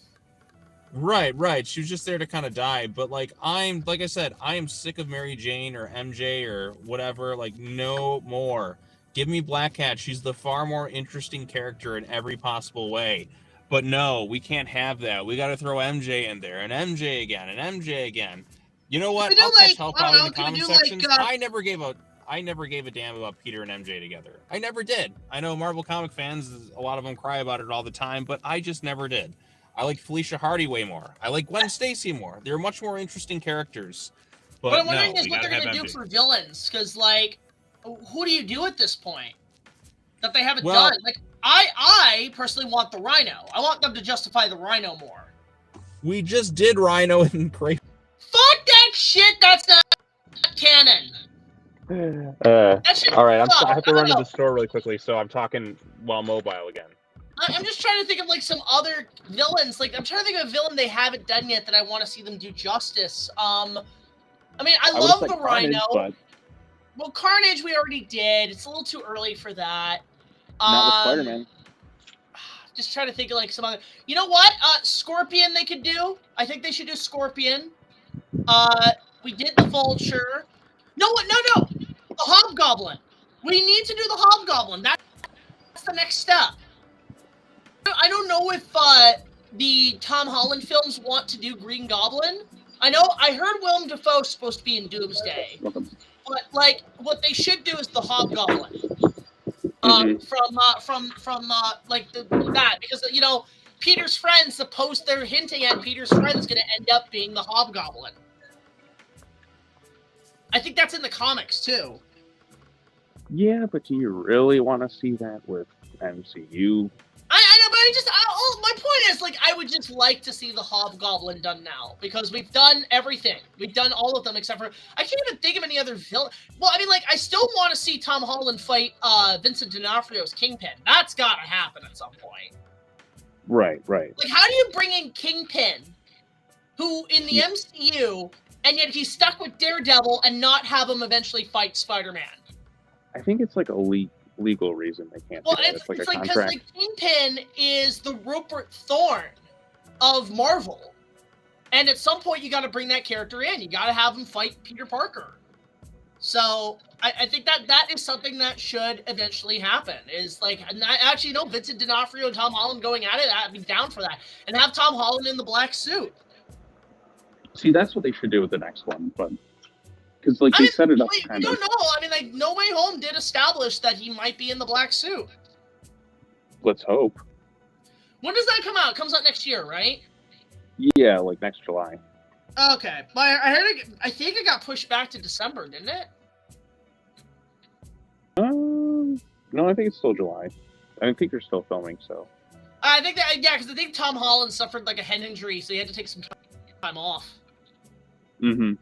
Right. She was just there to kind of die. But, like I said, I am sick of Mary Jane or MJ or whatever. Like, no more. Give me Black Cat. She's the far more interesting character in every possible way. But no, we can't have that. We got to throw MJ in there, and MJ again, and MJ again. You know what? I'll catch help out in the comment sections. I never gave a damn about Peter and MJ together. I never did. I know Marvel comic fans, a lot of them cry about it all the time, but I just never did. I like Felicia Hardy way more. I like Gwen Stacy more. They're much more interesting characters. But what I'm wondering is what they're going to do for villains, because, like, who do you do at this point that they haven't done? Like, I personally want the Rhino. I want them to justify the Rhino more. We just did Rhino in Crazy. Fuck that shit. That's not canon. All right, I have to run to the store really quickly, so I'm talking while mobile again. I'm just trying to think of, like, some other villains. Like, I'm trying to think of a villain they haven't done yet that I want to see them do justice. I mean, I love the Rhino. But... Well, Carnage we already did. It's a little too early for that. Not with Spider-Man. just trying to think of like some other. You know what? Scorpion they could do. I think they should do Scorpion. We did the Vulture. No, no. The Hobgoblin. We need to do the Hobgoblin. That's the next step. I don't know if the Tom Holland films want to do Green Goblin. I heard Willem Dafoe's supposed to be in Doomsday. But like, what they should do is the Hobgoblin. From like that, because you know Peter's friends, the post they're hinting at Peter's friend's gonna end up being the Hobgoblin. I think that's in the comics too. Yeah, but do you really want to see that with MCU? I know, but my point is, like, I would just like to see the Hobgoblin done now, because we've done everything. We've done all of them except for, I can't even think of any other villain. Well, I mean, like, I still want to see Tom Holland fight Vincent D'Onofrio's Kingpin. That's gotta happen at some point. Right. Like, how do you bring in Kingpin, who in the MCU, and yet he's stuck with Daredevil, and not have him eventually fight Spider-Man? I think it's like a legal reason they can't. Well, do that. it's like a like because contract. the Kingpin is the Rupert Thorne of Marvel, and at some point you got to bring that character in. You got to have him fight Peter Parker. So I think that is something that should eventually happen. Is like, and I actually know Vincent D'Onofrio and Tom Holland going at it. I'd be down for that, and have Tom Holland in the black suit. See, that's what they should do with the next one, but because like they set it up we kind don't of. know. I mean, like, No Way Home did establish that he might be in the black suit. Let's hope. When does that come out? It comes out next year, right? Yeah, like next July. Okay, but I heard I think it got pushed back to December, didn't it? No, I think it's still July. I think they're still filming, so. I think that, yeah, because I think Tom Holland suffered like a head injury, so he had to take some time off. Mm-hmm.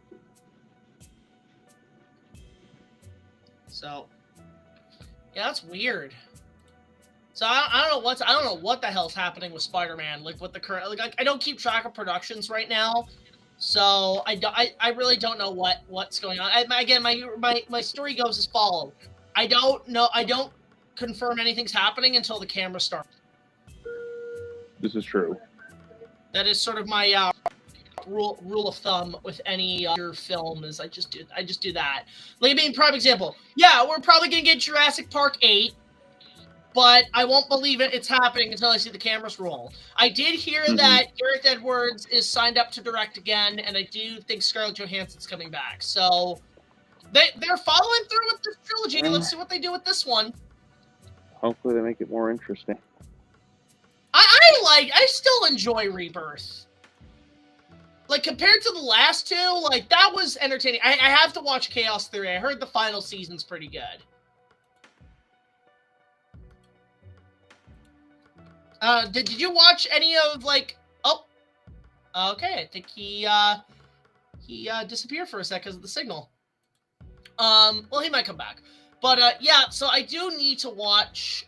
So, yeah, that's weird. So I don't know what the hell's happening with Spider-Man. Like, what the current, like, I don't keep track of productions right now, so I really don't know what's going on. Again, my story goes as follows. I don't confirm anything's happening until the camera starts. This is true. That is sort of my rule of thumb with any film. Is I just do that. Like, I mean, prime example. Yeah, we're probably gonna get Jurassic Park 8, but I won't believe it's happening until I see the cameras roll. I did hear that Gareth Edwards is signed up to direct again, and I do think Scarlett Johansson's coming back. So they're following through with this trilogy. Let's see what they do with this one. Hopefully they make it more interesting. I still enjoy Rebirth. Like, compared to the last two, like, that was entertaining. I have to watch Chaos Theory. I heard the final season's pretty good. Did you watch any of, like... Oh. Okay, I think he disappeared for a sec because of the signal. Well, he might come back. But, yeah, so I do need to watch,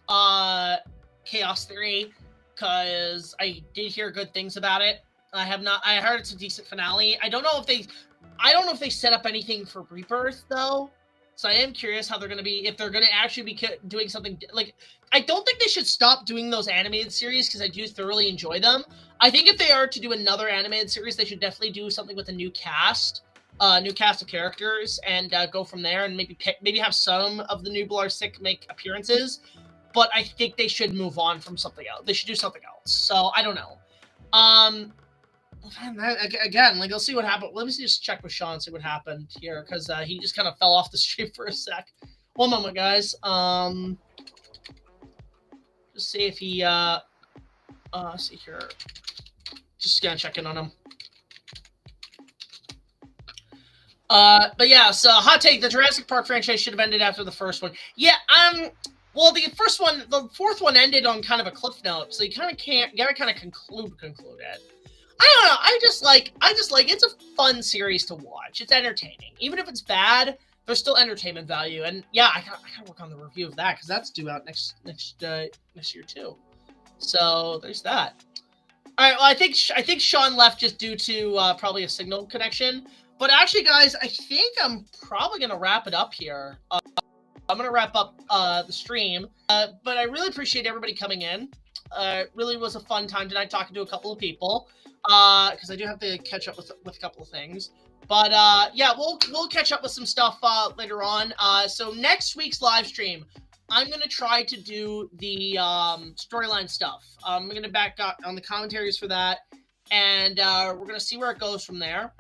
Chaos Theory, because I did hear good things about it. I heard it's a decent finale. I don't know if they set up anything for Rebirth, though. So I am curious how they're going to be, if they're going to actually be doing something, like, I don't think they should stop doing those animated series, because I do thoroughly enjoy them. I think if they are to do another animated series, they should definitely do something with a new cast of characters, and go from there, and maybe have some of the new Blarsic make appearances. But I think they should move on from something else. They should do something else. So I don't know. Again, like, I'll see what happened. Let me just check with Sean, see what happened here, because he just kind of fell off the stream for a sec. One moment, guys. Just see if he see here. Just gonna check in on him. But yeah, so hot take: the Jurassic Park franchise should have ended after the first one. Yeah, well, the fourth one ended on kind of a cliff note, so you kind of gotta kind of conclude it. I don't know. I just like it's a fun series to watch. It's entertaining, even if it's bad. There's still entertainment value, and yeah, I gotta work on the review of that, because that's due out next year too. So there's that. All right. Well, I think Sean left just due to probably a signal connection. But actually, guys, I think I'm probably gonna wrap it up here. I'm gonna wrap up the stream, but I really appreciate everybody coming in. Really was a fun time tonight talking to a couple of people. Because I do have to catch up with a couple of things. But yeah, we'll catch up with some stuff later on. So next week's live stream, I'm gonna try to do the storyline stuff. I'm gonna back up on the commentaries for that, and we're gonna see where it goes from there,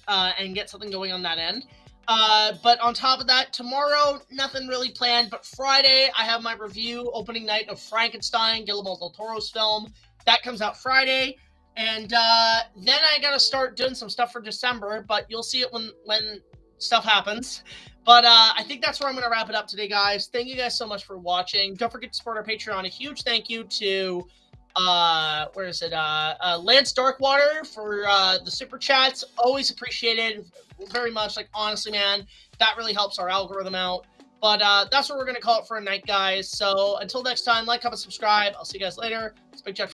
and get something going on that end. But on top of that, tomorrow, nothing really planned. But Friday, I have my review opening night of Frankenstein, Guillermo del Toro's film. That comes out Friday. And then I gotta start doing some stuff for December, but you'll see it when stuff happens. But I think that's where I'm gonna wrap it up today, guys. Thank you guys so much for watching. Don't forget to support our Patreon. A huge thank you to Lance Darkwater for the super chats. Always appreciated very much. Like, honestly, man, that really helps our algorithm out. But that's what we're gonna call it for a night, guys. So until next time, like, comment, subscribe. I'll see you guys later. It's Big Jack.